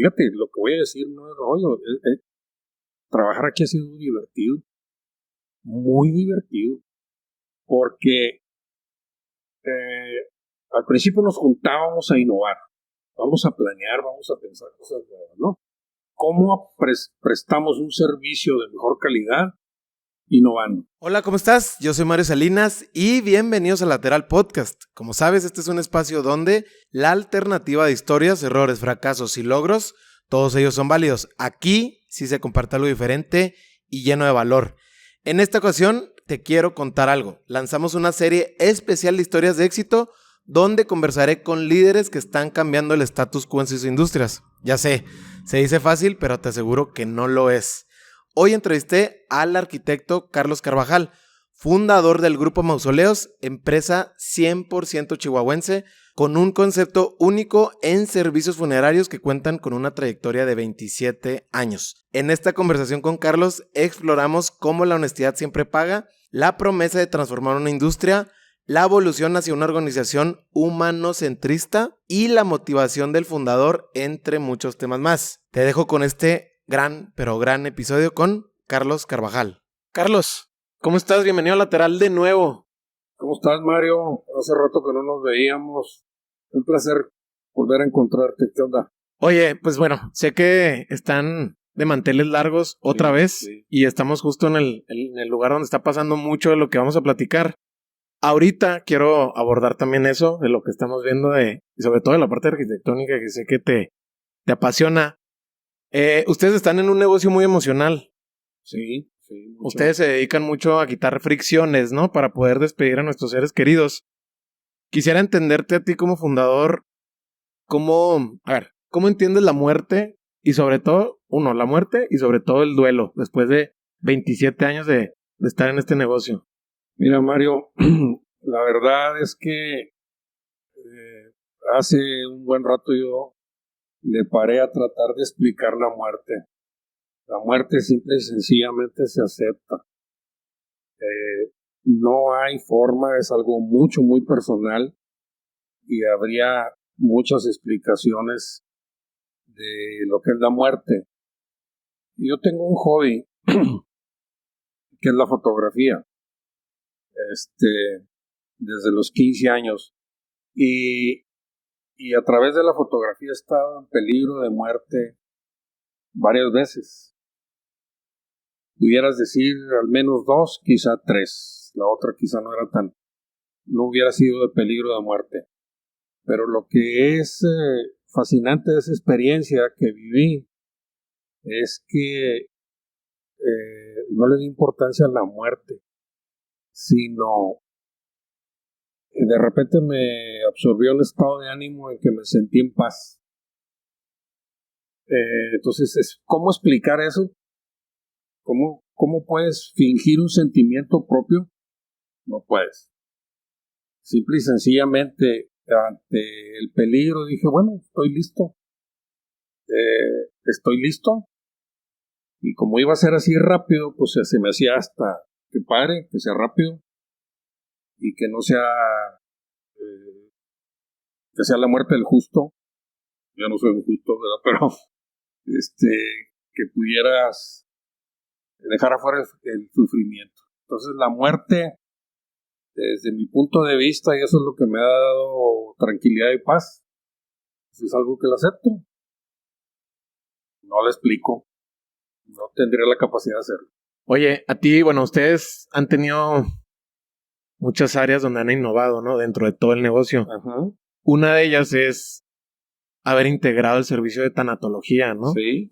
fíjate, lo que voy a decir no es rollo. Trabajar aquí ha sido divertido, muy divertido, porque al principio nos juntábamos a innovar, vamos a planear, vamos a pensar cosas nuevas, ¿no? ¿Cómo prestamos un servicio de mejor calidad innovando? Hola, ¿cómo estás? Yo soy Mario Salinas y bienvenidos a Lateral Podcast. Como sabes, este es un espacio donde la alternativa de historias, errores, fracasos y logros, todos ellos son válidos. Aquí sí se comparte algo diferente y lleno de valor. En esta ocasión te quiero contar algo. Lanzamos una serie especial de historias de éxito donde conversaré con líderes que están cambiando el status quo en sus industrias. Ya sé, se dice fácil, pero te aseguro que no lo es. Hoy entrevisté al arquitecto Carlos Carvajal, fundador del Grupo Mausoleos, empresa 100% chihuahuense, con un concepto único en servicios funerarios que cuentan con una trayectoria de 27 años. En esta conversación con Carlos exploramos cómo la honestidad siempre paga, la promesa de transformar una industria, la evolución hacia una organización humanocentrista y la motivación del fundador, entre muchos temas más. Te dejo con este gran episodio con Carlos Carvajal. Carlos, ¿cómo estás? Bienvenido a Lateral de nuevo. ¿Cómo estás, Mario? Hace rato que no nos veíamos. Un placer volver a encontrarte. ¿Qué onda? Oye, pues bueno, sé que están de manteles largos otra vez sí. Y estamos justo en el lugar donde está pasando mucho de lo que vamos a platicar. Ahorita quiero abordar también eso, de lo que estamos viendo, y sobre todo de la parte arquitectónica que sé que te apasiona. Ustedes están en un negocio muy emocional. Sí. Mucho. Ustedes se dedican mucho a quitar fricciones, ¿no? Para poder despedir a nuestros seres queridos. Quisiera entenderte a ti como fundador, ¿cómo entiendes la muerte? Y sobre todo, la muerte y sobre todo el duelo, después de 27 años de estar en este negocio. Mira, Mario, la verdad es que hace un buen rato yo le paré a tratar de explicar la muerte. La muerte simple y sencillamente se acepta. No hay forma, es algo muy personal y habría muchas explicaciones de lo que es la muerte. Yo tengo un hobby que es la fotografía. Desde los 15 años y a través de la fotografía he estado en peligro de muerte varias veces. Pudieras decir al menos 2, quizá 3. La otra quizá no hubiera sido de peligro de muerte. Pero lo que es fascinante de esa experiencia que viví es que no le di importancia a la muerte, sino de repente me absorbió el estado de ánimo en que me sentí en paz. Entonces, ¿cómo explicar eso? ¿Cómo puedes fingir un sentimiento propio? No puedes. Simple y sencillamente, ante el peligro, dije, bueno, estoy listo. Estoy listo. Y como iba a ser así rápido, pues se me hacía hasta que pare, que sea rápido. Y que no sea... que sea la muerte del justo. Yo no soy un justo, ¿verdad? Pero que pudieras dejar afuera el sufrimiento. Entonces la muerte, desde mi punto de vista, y eso es lo que me ha dado tranquilidad y paz, pues es algo que lo acepto. No lo explico. No tendría la capacidad de hacerlo. Oye, a ti, bueno, ustedes han tenido muchas áreas donde han innovado, ¿no? Dentro de todo el negocio. Ajá. Una de ellas es haber integrado el servicio de tanatología, ¿no? Sí.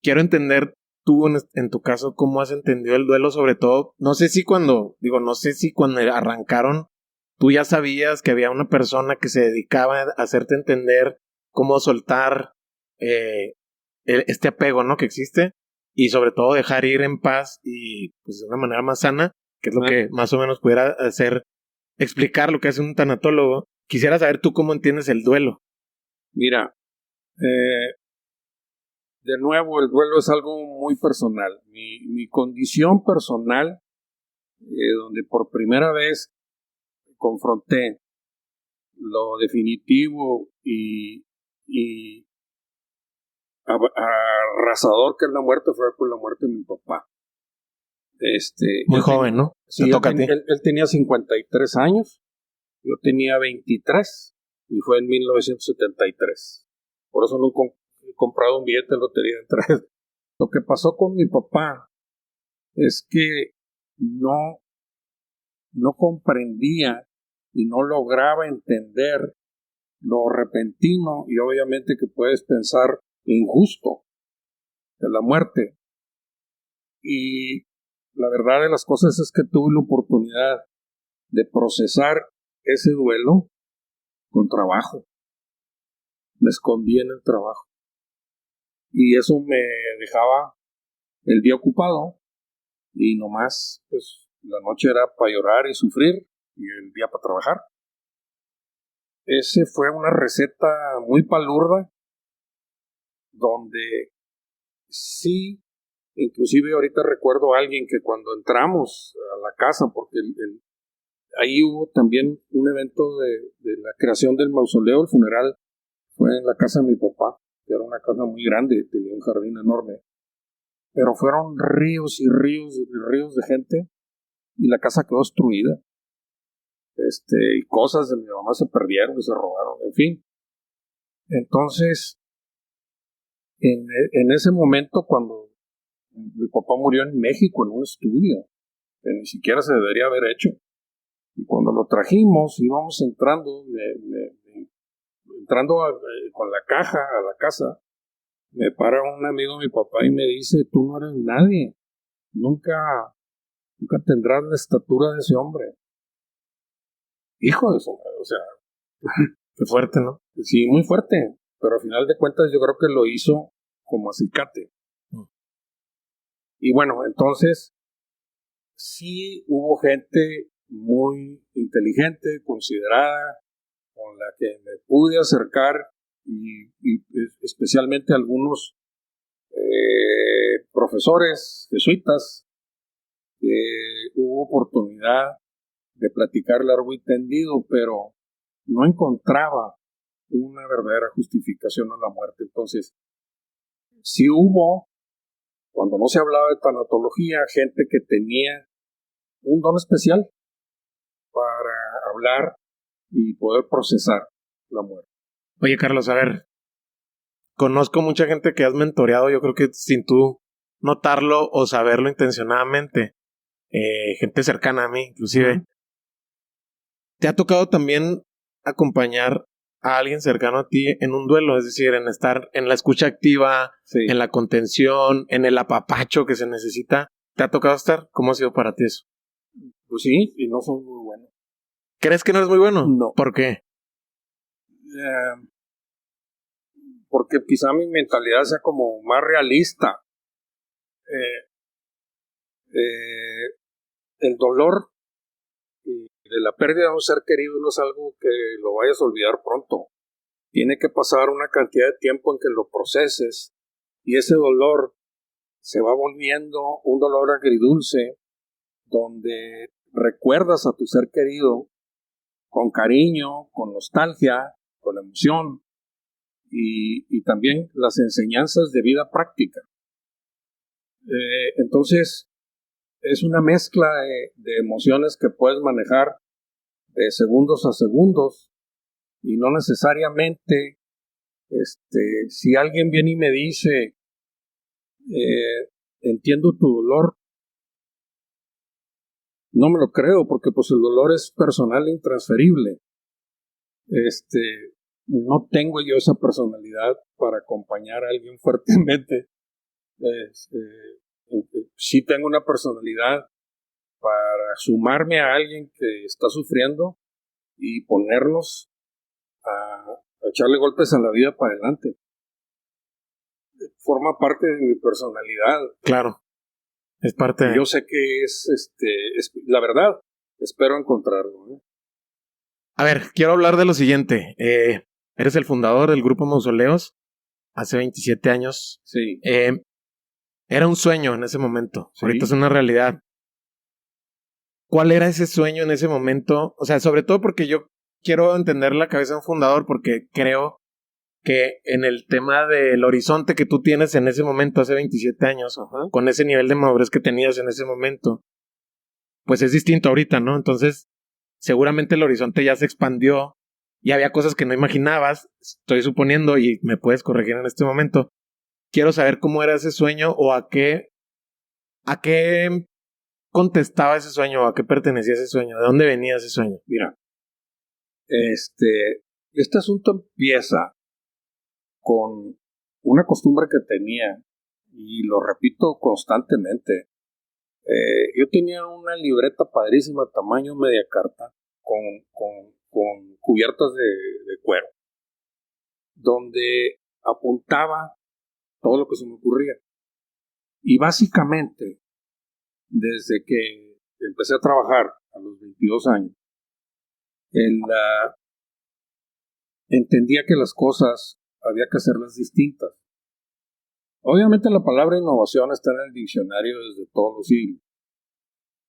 Quiero entender tú, en tu caso, cómo has entendido el duelo, sobre todo, no sé si cuando arrancaron, tú ya sabías que había una persona que se dedicaba a hacerte entender cómo soltar este apego, ¿no? Que existe, y sobre todo dejar ir en paz y pues de una manera más sana, que es lo que más o menos pudiera hacer, explicar lo que hace un tanatólogo. Quisiera saber tú cómo entiendes el duelo. Mira, de nuevo, el duelo es algo muy personal. Mi condición personal, donde por primera vez confronté lo definitivo y arrasador que es la muerte fue con la muerte de mi papá. Muy joven, ¿no? Sí, él tenía 53 años, yo tenía 23 y fue en 1973. Por eso nunca he comprado un billete de lotería de 3. Lo que pasó con mi papá es que no comprendía y no lograba entender lo repentino y obviamente que puedes pensar injusto de la muerte. Y la verdad de las cosas es que tuve la oportunidad de procesar ese duelo con trabajo. Me escondí en el trabajo. Y eso me dejaba el día ocupado y nomás, pues, la noche era para llorar y sufrir y el día para trabajar. Ese fue una receta muy palurda donde sí, inclusive ahorita recuerdo a alguien que cuando entramos a la casa, porque ahí hubo también un evento de la creación del mausoleo, el funeral fue en la casa de mi papá, que era una casa muy grande, tenía un jardín enorme, pero fueron ríos y ríos y ríos de gente y la casa quedó destruida. Y cosas de mi mamá se perdieron y se robaron, en fin. Entonces, en ese momento, cuando mi papá murió en México en un estudio, que ni siquiera se debería haber hecho, y cuando lo trajimos, íbamos entrando, con la caja a la casa, me para un amigo de mi papá y me dice, tú no eres nadie, nunca tendrás la estatura de ese hombre. Hijo de su madre, o sea, qué fuerte, ¿no? Sí, muy fuerte, pero al final de cuentas yo creo que lo hizo como acicate. Y bueno, entonces sí hubo gente muy inteligente, considerada, con la que me pude acercar y especialmente algunos profesores jesuitas que hubo oportunidad de platicar largo y tendido, pero no encontraba una verdadera justificación a la muerte. Entonces, sí hubo, cuando no se hablaba de tanatología, gente que tenía un don especial para hablar y poder procesar la muerte. Oye, Carlos, a ver, conozco mucha gente que has mentoreado, yo creo que sin tú notarlo o saberlo intencionadamente, gente cercana a mí, inclusive. ¿Te ha tocado también acompañar a alguien cercano a ti en un duelo? Es decir, en estar en la escucha activa, Sí. En la contención, en el apapacho que se necesita. ¿Te ha tocado estar? ¿Cómo ha sido para ti eso? Pues sí, y no son muy buenos. ¿Crees que no eres muy bueno? No. ¿Por qué? Porque quizá mi mentalidad sea como más realista. El dolor de la pérdida de un ser querido no es algo que lo vayas a olvidar pronto. Tiene que pasar una cantidad de tiempo en que lo proceses y ese dolor se va volviendo un dolor agridulce donde recuerdas a tu ser querido con cariño, con nostalgia, con emoción y también las enseñanzas de vida práctica. Entonces, es una mezcla de emociones que puedes manejar de segundos a segundos y no necesariamente si alguien viene y me dice entiendo tu dolor, no me lo creo porque pues el dolor es personal e intransferible. No tengo yo esa personalidad para acompañar a alguien fuertemente. Sí tengo una personalidad para sumarme a alguien que está sufriendo y ponernos a echarle golpes a la vida para adelante. Forma parte de mi personalidad. Claro, es parte de... Yo sé que es la verdad, espero encontrarlo, ¿eh? A ver, quiero hablar de lo siguiente. Eres el fundador del Grupo Mausoleos hace 27 años. Sí. Era un sueño en ese momento. Sí. Ahorita es una realidad. ¿Cuál era ese sueño en ese momento? O sea, sobre todo porque yo quiero entender la cabeza de un fundador porque creo que en el tema del horizonte que tú tienes en ese momento, hace 27 años, con ese nivel de madurez que tenías en ese momento, pues es distinto ahorita, ¿no? Entonces, seguramente el horizonte ya se expandió y había cosas que no imaginabas, estoy suponiendo, y me puedes corregir en este momento. Quiero saber cómo era ese sueño o a qué contestaba ese sueño o a qué pertenecía ese sueño, de dónde venía ese sueño. Mira, este asunto empieza con una costumbre que tenía, y lo repito constantemente. Yo tenía una libreta padrísima, tamaño media carta, con cubiertas de cuero, donde apuntaba todo lo que se me ocurría. Y básicamente, desde que empecé a trabajar a los 22 años, entendía que las cosas había que hacerlas distintas. Obviamente la palabra innovación está en el diccionario desde todos los siglos.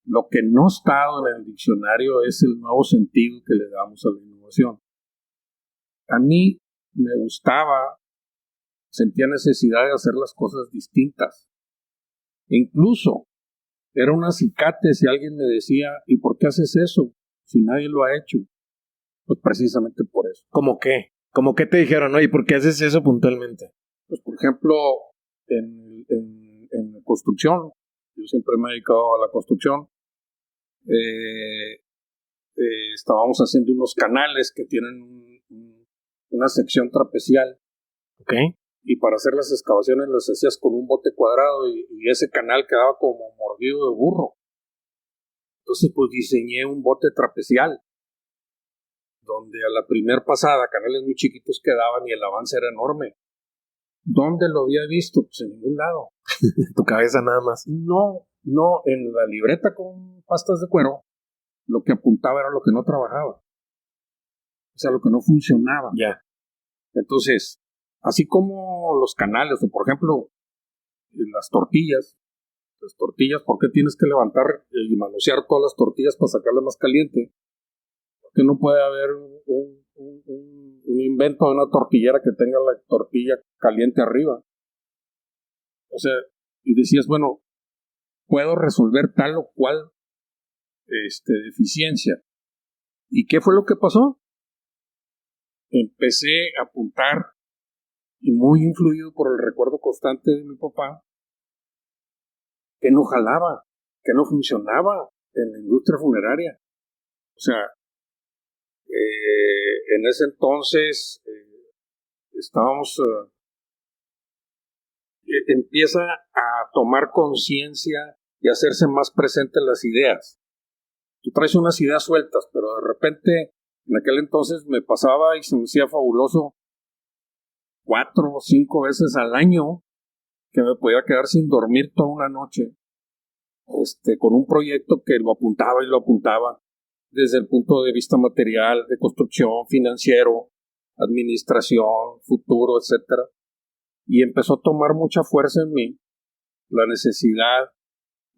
Lo que no ha estado en el diccionario es el nuevo sentido que le damos a la innovación. A mí me gustaba, sentía necesidad de hacer las cosas distintas. Incluso era un acicate si alguien me decía, ¿y por qué haces eso? Si nadie lo ha hecho. Pues precisamente por eso. ¿Cómo qué? ¿Cómo qué te dijeron, no? ¿Y por qué haces eso puntualmente? Pues por ejemplo, en construcción, yo siempre me he dedicado a la construcción, estábamos haciendo unos canales que tienen una sección trapecial. Ok. Y para hacer las excavaciones las hacías con un bote cuadrado y ese canal quedaba como mordido de burro. Entonces pues diseñé un bote trapecial, donde a la primer pasada canales muy chiquitos quedaban y el avance era enorme. ¿Dónde lo había visto? Pues en ningún lado. Tu cabeza nada más. No, en la libreta con pastas de cuero, lo que apuntaba era lo que no trabajaba. O sea, lo que no funcionaba. Ya. Entonces, así como los canales, o por ejemplo, las tortillas, ¿por qué tienes que levantar y manosear todas las tortillas para sacarla más caliente? ¿Por qué no puede haber un invento de una tortillera que tenga la tortilla caliente arriba? O sea, y decías, bueno, puedo resolver tal o cual deficiencia. ¿Y qué fue lo que pasó? Empecé a apuntar, y muy influido por el recuerdo constante de mi papá, que no jalaba, que no funcionaba en la industria funeraria. O sea, en ese entonces estábamos, empieza a tomar conciencia y hacerse más presentes las ideas. Tú traes unas ideas sueltas, pero de repente, en aquel entonces me pasaba y se me hacía fabuloso 4 o 5 veces al año que me podía quedar sin dormir toda una noche, con un proyecto que lo apuntaba y lo apuntaba desde el punto de vista material, de construcción, financiero, administración, futuro, etcétera. Y empezó a tomar mucha fuerza en mí la necesidad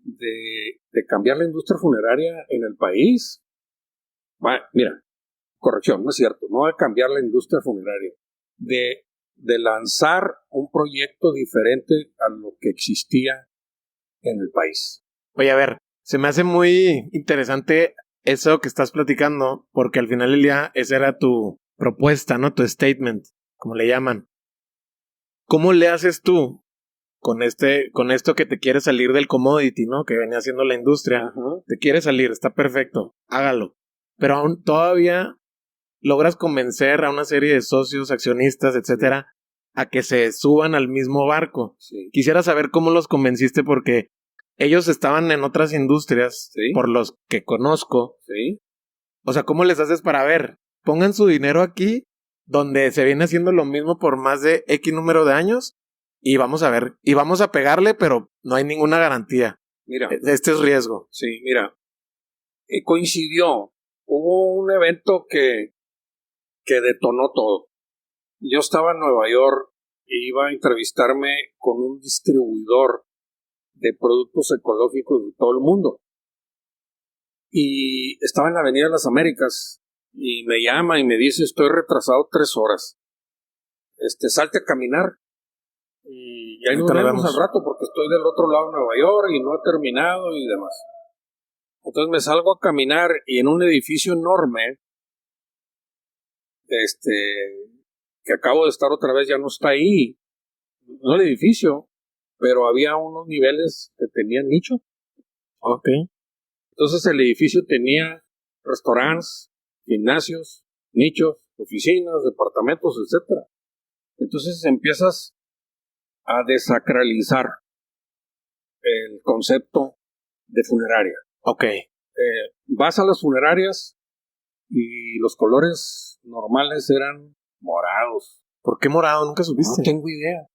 de cambiar la industria funeraria en el país. Mira, corrección, no es cierto, no de cambiar la industria funeraria, de lanzar un proyecto diferente a lo que existía en el país. Oye, a ver, se me hace muy interesante eso que estás platicando, porque al final del día esa era tu propuesta, ¿no? Tu statement, como le llaman. ¿Cómo le haces tú con esto que te quiere salir del commodity, ¿no? Que venía haciendo la industria. Uh-huh. Te quiere salir, está perfecto, hágalo. Pero aún todavía logras convencer a una serie de socios, accionistas, etcétera, a que se suban al mismo barco. Sí. Quisiera saber cómo los convenciste, porque ellos estaban en otras industrias, sí, por los que conozco. Sí. O sea, ¿cómo les haces para ver? Pongan su dinero aquí, donde se viene haciendo lo mismo por más de X número de años, y vamos a ver, y vamos a pegarle, pero no hay ninguna garantía. Mira. Este es riesgo. Sí, mira. Coincidió. Hubo un evento que detonó todo. Yo estaba en Nueva York e iba a entrevistarme con un distribuidor de productos ecológicos de todo el mundo. Y estaba en la Avenida de las Américas y me llama y me dice, estoy retrasado 3 horas. salte a caminar. Y ahí nos vemos al rato porque estoy del otro lado de Nueva York y no he terminado y demás. Entonces me salgo a caminar y en un edificio enorme, que acabo de estar otra vez, ya no está ahí, no el edificio, pero había unos niveles que tenían nicho. Ok. Entonces el edificio tenía restaurantes, gimnasios, nichos, oficinas, departamentos, etcétera. Entonces empiezas a desacralizar el concepto de funeraria. Ok. Vas a las funerarias y los colores normales eran morados. ¿Por qué morado? ¿Nunca supiste? No tengo idea.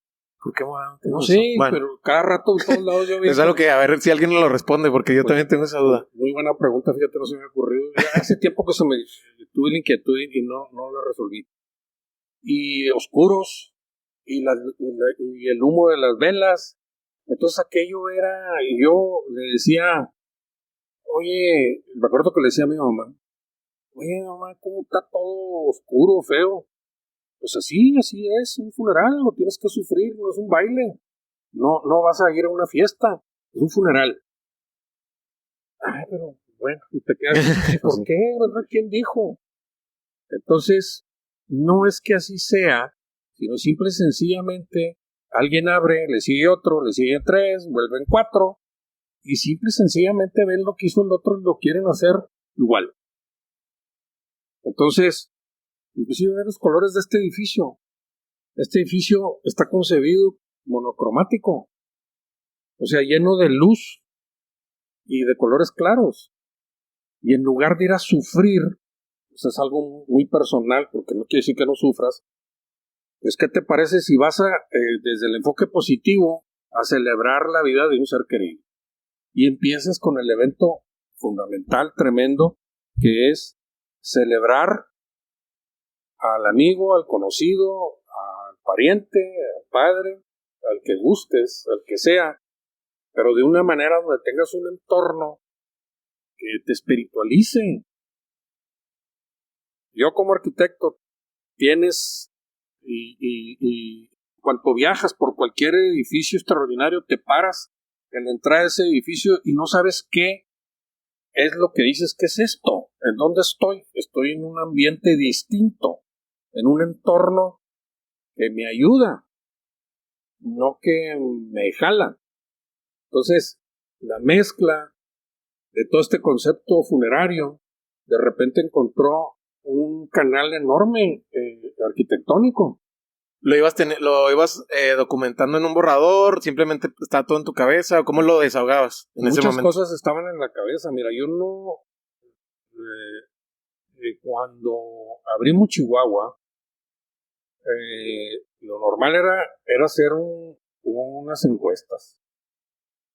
¿Por qué morado? No sé, bueno, pero cada rato en todos lados yo veía. Es algo que, a ver si alguien nos lo responde, porque yo también tengo esa duda. Muy buena pregunta, fíjate, no se me ha ocurrido. Ya hace tiempo que tuve la inquietud y no la resolví. Y oscuros, y el humo de las velas. Entonces aquello era, y yo le decía, oye, me acuerdo que le decía a mi mamá, oye mamá, ¿cómo está todo oscuro, feo? Pues así es, un funeral, lo tienes que sufrir, no es un baile. No vas a ir a una fiesta, es un funeral. Ay, pero bueno, y te quedas, ¿por qué? ¿Verdad? ¿Quién dijo? Entonces, no es que así sea, sino simple y sencillamente alguien abre, le sigue otro, le siguen 3, vuelven 4, y simple y sencillamente ven lo que hizo el otro y lo quieren hacer igual. Entonces, inclusive ven los colores de este edificio. Este edificio está concebido monocromático, o sea, lleno de luz y de colores claros. Y en lugar de ir a sufrir, pues es algo muy personal, porque no quiere decir que no sufras, es que te parece si vas desde el enfoque positivo, a celebrar la vida de un ser querido. Y empiezas con el evento fundamental, tremendo, que es celebrar al amigo, al conocido, al pariente, al padre, al que gustes, al que sea, pero de una manera donde tengas un entorno que te espiritualice. Yo como arquitecto tienes y cuando viajas por cualquier edificio extraordinario te paras en la entrada de ese edificio y no sabes qué es lo que dices, ¿qué es esto? ¿En dónde estoy? Estoy en un ambiente distinto, en un entorno que me ayuda, no que me jala. Entonces, la mezcla de todo este concepto funerario, de repente encontró un canal enorme arquitectónico. ¿Lo ibas documentando en un borrador? ¿Simplemente está todo en tu cabeza? ¿Cómo lo desahogabas en ese momento? Muchas cosas estaban en la cabeza. Mira, yo no... cuando abrimos Chihuahua, lo normal era hacer unas encuestas.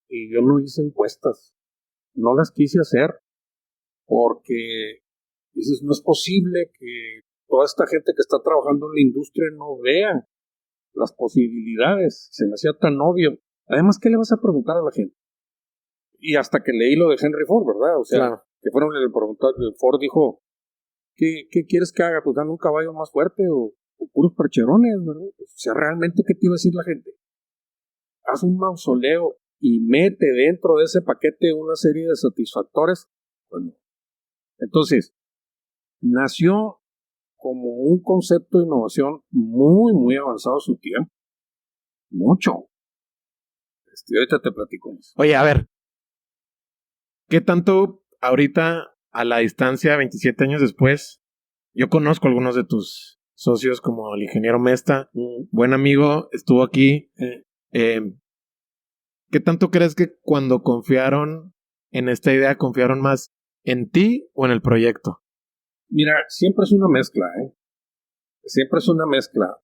Y yo no hice encuestas. No las quise hacer. Porque dices, no es posible que toda esta gente que está trabajando en la industria no vea las posibilidades. Se me hacía tan obvio. Además, ¿qué le vas a preguntar a la gente? Y hasta que leí lo de Henry Ford, ¿verdad? O sea, claro, que fueron el preguntar, Ford dijo, ¿qué quieres que haga? Pues dame un caballo más fuerte o puros percherones, ¿verdad? O sea, ¿realmente qué te iba a decir la gente? Haz un mausoleo y mete dentro de ese paquete una serie de satisfactores. Bueno, entonces, nació como un concepto de innovación muy, muy avanzado a su tiempo. Mucho. Ahorita te platico. Oye, a ver, ¿qué tanto ahorita, a la distancia, 27 años después, yo conozco a algunos de tus socios como el ingeniero Mesta, buen amigo, estuvo aquí. ¿Qué tanto crees que cuando confiaron en esta idea, confiaron más en ti o en el proyecto? Mira, siempre es una mezcla, Siempre es una mezcla.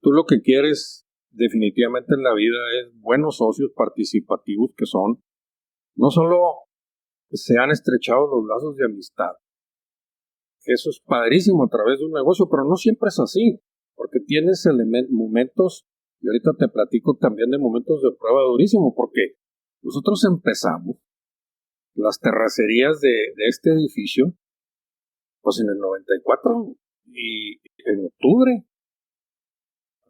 Tú lo que quieres definitivamente en la vida es buenos socios participativos que son, no solo se han estrechado los lazos de amistad, que eso es padrísimo a través de un negocio, pero no siempre es así, porque tienes momentos, y ahorita te platico también de momentos de prueba durísimo, porque nosotros empezamos las terracerías de este edificio, pues en el 94 y en octubre.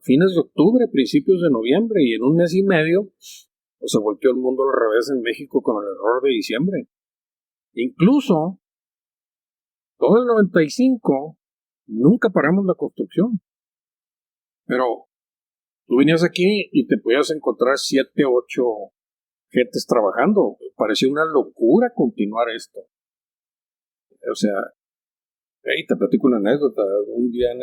fines de octubre, principios de noviembre, y en un mes y medio pues, se volteó el mundo al revés en México con el error de diciembre. Incluso, todo el 95, nunca paramos la construcción. Pero tú venías aquí y te podías encontrar 7, 8 gentes trabajando. Parecía una locura continuar esto. O sea, hey, te platico una anécdota. Un día en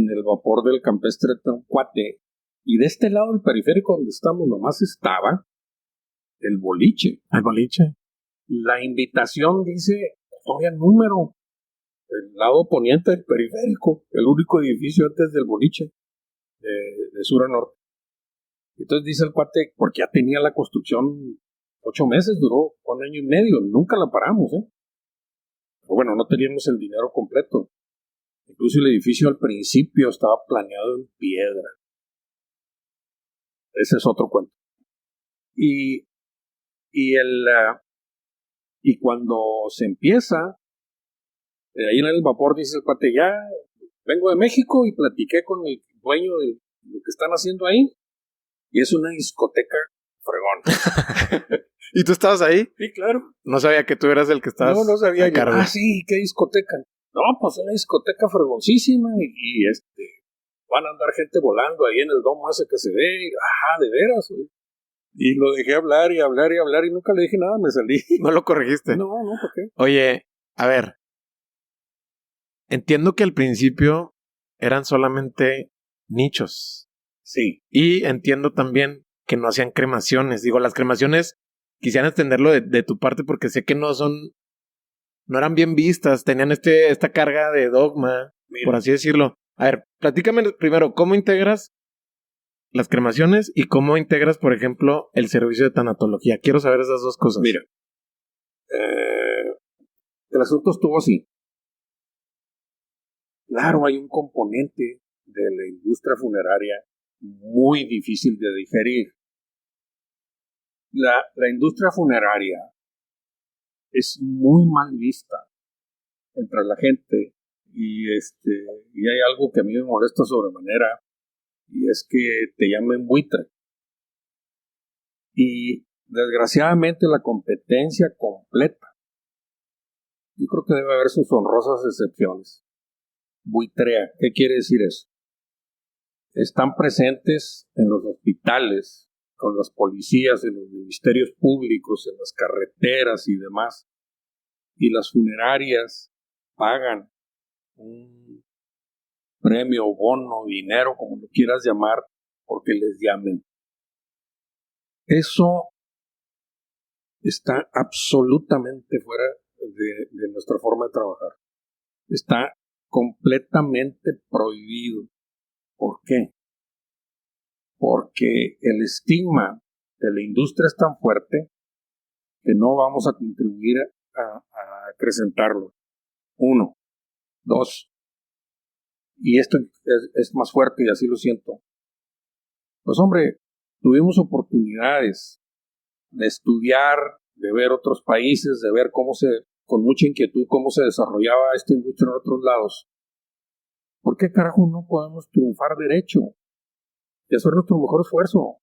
el vapor del Campestre un cuate, y de este lado del periférico donde estamos nomás estaba el boliche. El boliche. La invitación dice, no había número. El lado poniente del periférico, el único edificio antes del boliche, de sur a norte. Entonces dice el cuate, porque ya tenía la construcción 8 meses, duró 1 año y medio, nunca la paramos, Pero bueno, no teníamos el dinero completo. Incluso el edificio al principio estaba planeado en piedra. Ese es otro cuento. Y cuando se empieza, ahí en el vapor dice el cuate, ya vengo de México y platiqué con el dueño de lo que están haciendo ahí, y es una discoteca fregón. ¿Y tú estabas ahí? Sí, claro. No sabía que tú eras el que estabas. No sabía a yo. cargo. Sí, ¿qué discoteca? No, pues una discoteca fregoncísima y van a andar gente volando ahí en el domo ese que se ve. Ajá, de veras, güey. Y lo dejé hablar y hablar y hablar y nunca le dije nada, me salí. ¿No lo corregiste? No, ¿por qué? Oye, a ver. Entiendo que al principio eran solamente nichos. Sí. Y entiendo también que no hacían cremaciones. Digo, las cremaciones quisiera entenderlo de tu parte porque sé que no eran bien vistas, tenían esta carga de dogma, Mira, por así decirlo. A ver, platícame primero, ¿cómo integras las cremaciones y cómo integras, por ejemplo, el servicio de tanatología? Quiero saber esas dos cosas. Mira, el asunto estuvo así. Claro, hay un componente de la industria funeraria muy difícil de digerir. La industria funeraria es muy mal vista entre la gente y hay algo que a mí me molesta sobremanera y es que te llamen buitre. Y desgraciadamente la competencia completa, yo creo que debe haber sus honrosas excepciones, buitrea. ¿Qué quiere decir eso? Están presentes en los hospitales, con las policías, en los ministerios públicos, en las carreteras y demás. Y las funerarias pagan un premio, bono, dinero, como lo quieras llamar, porque les llamen. Eso está absolutamente fuera de nuestra forma de trabajar. Está completamente prohibido. ¿Por qué? Porque el estigma de la industria es tan fuerte que no vamos a contribuir a acrecentarlo. 1. 2. Y esto es más fuerte y así lo siento. Pues hombre, tuvimos oportunidades de estudiar, de ver otros países, de ver con mucha inquietud cómo se desarrollaba esta industria en otros lados. ¿Por qué carajo no podemos triunfar derecho y hacer nuestro mejor esfuerzo?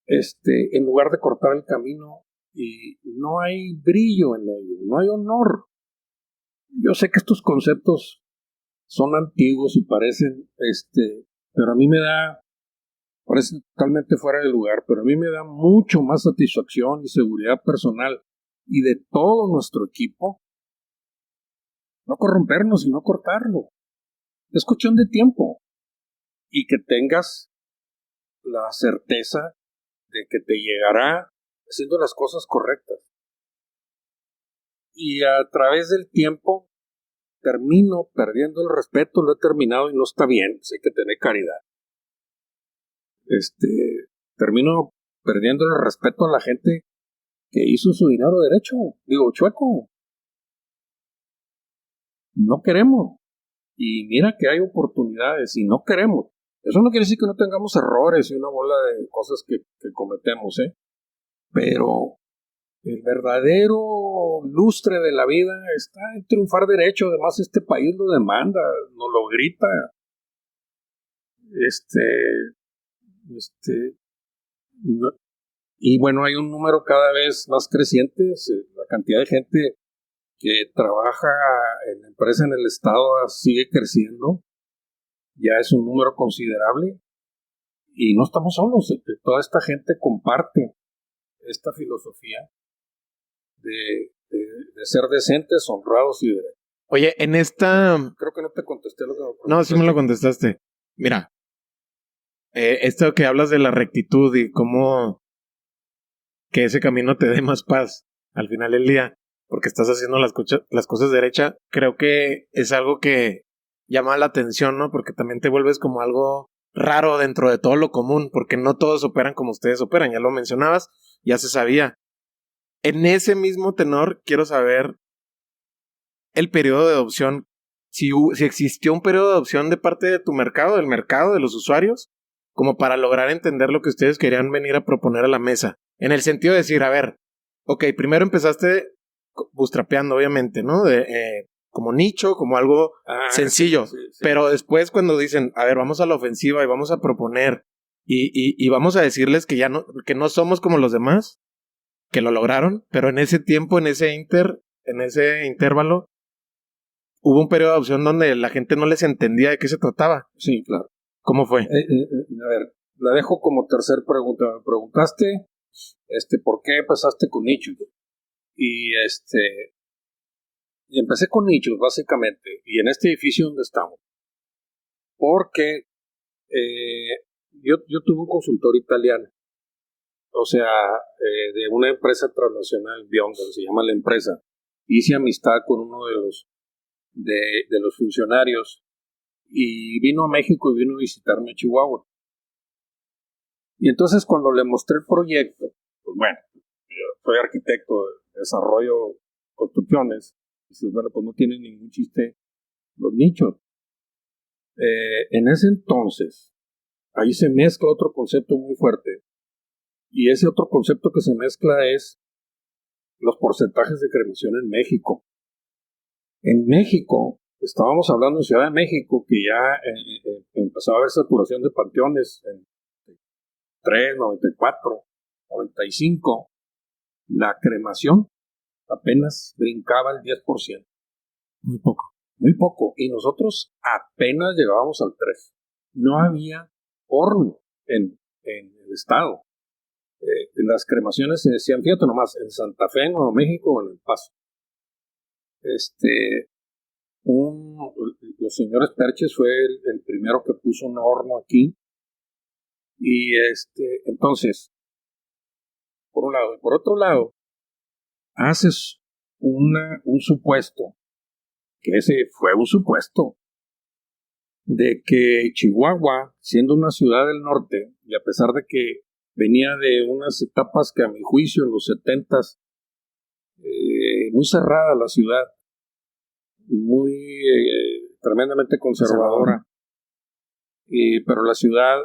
En lugar de cortar el camino, y no hay brillo en ello, no hay honor. Yo sé que estos conceptos son antiguos y parecen, pero a mí parece totalmente fuera de lugar, pero a mí me da mucho más satisfacción y seguridad personal y de todo nuestro equipo no corrompernos y no cortarlo. Es cuestión de tiempo y que tengas la certeza de que te llegará haciendo las cosas correctas. Y a través del tiempo termino perdiendo el respeto, lo he terminado y no está bien, pues hay que tener caridad. Termino perdiendo el respeto a la gente que hizo su dinero derecho, chueco. No queremos. Y mira que hay oportunidades y no queremos. Eso no quiere decir que no tengamos errores y una bola de cosas que cometemos, Pero el verdadero lustre de la vida está en triunfar derecho. Además, este país lo demanda, nos lo grita. este, este, no- y bueno, hay un número cada vez más creciente, la cantidad de gente que trabaja en la empresa en el estado sigue creciendo, ya es un número considerable y no estamos solos, toda esta gente comparte esta filosofía de ser decentes, honrados y derechos. Oye, en esta... Creo que no te contesté lo que me preguntaste. No, sí me lo contestaste. Mira, esto que hablas de la rectitud y cómo que ese camino te dé más paz al final del día, porque estás haciendo las cosas derecha, creo que es algo que llama la atención, ¿no? Porque también te vuelves como algo raro dentro de todo lo común, porque no todos operan como ustedes operan, ya lo mencionabas, ya se sabía. En ese mismo tenor, quiero saber el periodo de adopción, si existió un periodo de adopción de parte de tu mercado, del mercado, de los usuarios, como para lograr entender lo que ustedes querían venir a proponer a la mesa. En el sentido de decir, a ver, ok, primero empezaste bootstrapeando, obviamente, ¿no? Como nicho, como algo sencillo. Sí. Pero después cuando dicen, a ver, vamos a la ofensiva y vamos a proponer y vamos a decirles que que no somos como los demás, que lo lograron, pero en ese tiempo, en ese intervalo, hubo un periodo de adopción donde la gente no les entendía de qué se trataba. Sí, claro. ¿Cómo fue? A ver, la dejo como tercer pregunta. Me preguntaste, ¿por qué empezaste con nichos? Y empecé con nichos, básicamente, y en este edificio donde estamos, porque yo tuve un consultor italiano, o sea, de una empresa transnacional, Beyond, se llama la empresa. Hice amistad con uno de los funcionarios y vino a México y vino a visitarme a Chihuahua. Y entonces cuando le mostré el proyecto, pues bueno, yo soy arquitecto de desarrollo construcciones, y dices, bueno, pues no tiene ningún chiste los nichos. En ese entonces, ahí se mezcla otro concepto muy fuerte, y ese otro concepto que se mezcla es los porcentajes de cremación en México. En México, estábamos hablando en Ciudad de México, que ya empezaba a haber saturación de panteones en 93, 94, 95. La cremación apenas brincaba el 10%. Muy poco. Muy poco. Y nosotros apenas llegábamos al 3%. No había horno en el estado. Las cremaciones se decían, fíjate nomás, en Santa Fe, en Nuevo México o en El Paso. Los señores Perches fue el primero que puso un horno aquí. Y entonces, por un lado. Y por otro lado, haces un supuesto, que ese fue un supuesto, de que Chihuahua, siendo una ciudad del norte, y a pesar de que venía de unas etapas que a mi juicio en los 70s, muy cerrada la ciudad, muy tremendamente conservadora, pero la ciudad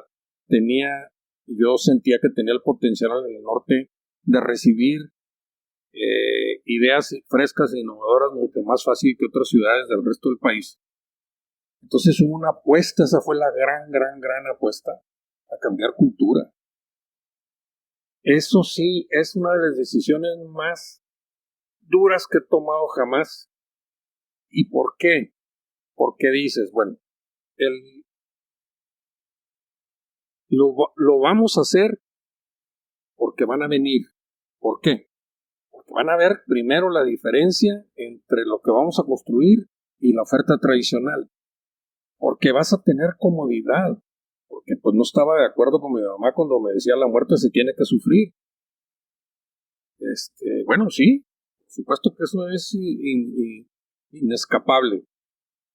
yo sentía que tenía el potencial en el norte de recibir ideas frescas e innovadoras mucho más fácil que otras ciudades del resto del país. Entonces hubo una apuesta, esa fue la gran apuesta, a cambiar cultura. Eso sí, es una de las decisiones más duras que he tomado jamás. ¿Y por qué? Porque dices, bueno, lo vamos a hacer porque van a venir. ¿Por qué? Porque van a ver primero la diferencia entre lo que vamos a construir y la oferta tradicional. Porque vas a tener comodidad. Porque pues no estaba de acuerdo con mi mamá cuando me decía la muerte se tiene que sufrir. Bueno, sí, por supuesto que eso es inescapable.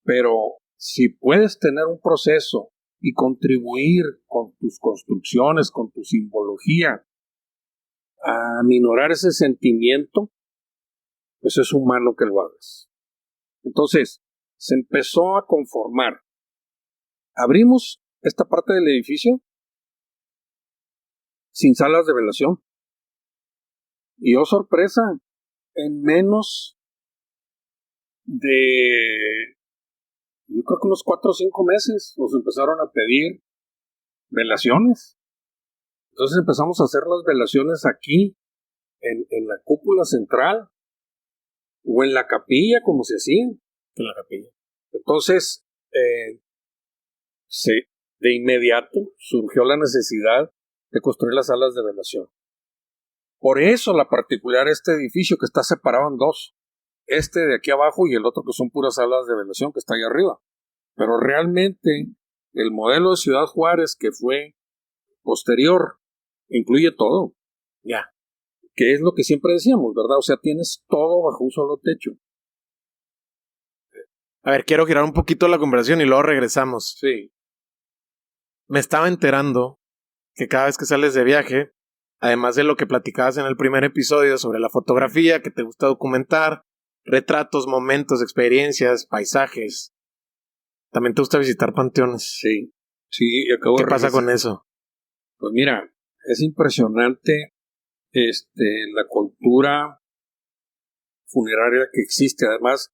Pero si puedes tener un proceso y contribuir con tus construcciones, con tu simbología, a minorar ese sentimiento, pues es humano que lo hagas. Entonces, se empezó a conformar. Abrimos esta parte del edificio sin salas de velación. Y oh sorpresa, en menos de, yo creo que unos 4 o 5 meses nos empezaron a pedir velaciones. Entonces empezamos a hacer las velaciones aquí, en la cúpula central, o en la capilla, como se hacía. En la capilla. Entonces, de inmediato surgió la necesidad de construir las salas de velación. Por eso la particular de este edificio, que está separado en dos, este de aquí abajo y el otro que son puras salas de velación que está ahí arriba. Pero realmente el modelo de Ciudad Juárez, que fue posterior, incluye todo. Ya. Que es lo que siempre decíamos, ¿verdad? O sea, tienes todo bajo un solo techo. A ver, quiero girar un poquito la conversación y luego regresamos. Sí. Me estaba enterando que cada vez que sales de viaje, además de lo que platicabas en el primer episodio sobre la fotografía, que te gusta documentar, retratos, momentos, experiencias, paisajes, también te gusta visitar panteones. Sí. Sí, acabo ¿Qué de pasa regresar. con eso? Pues mira, es impresionante la cultura funeraria que existe. Además,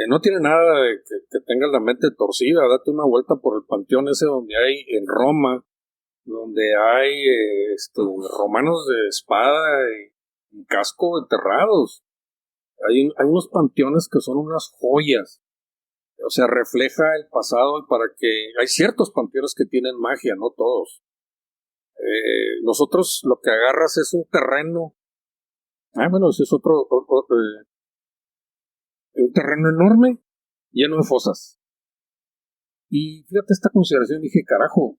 no tiene nada de que tengas la mente torcida. Date una vuelta por el panteón ese donde hay en Roma, donde hay romanos de espada y casco enterrados. Hay unos panteones que son unas joyas. O sea, refleja el pasado y para que... Hay ciertos panteones que tienen magia, no todos. Nosotros lo que agarras es un terreno. Bueno, ese es un terreno enorme, lleno de fosas. Y fíjate esta consideración, dije, carajo,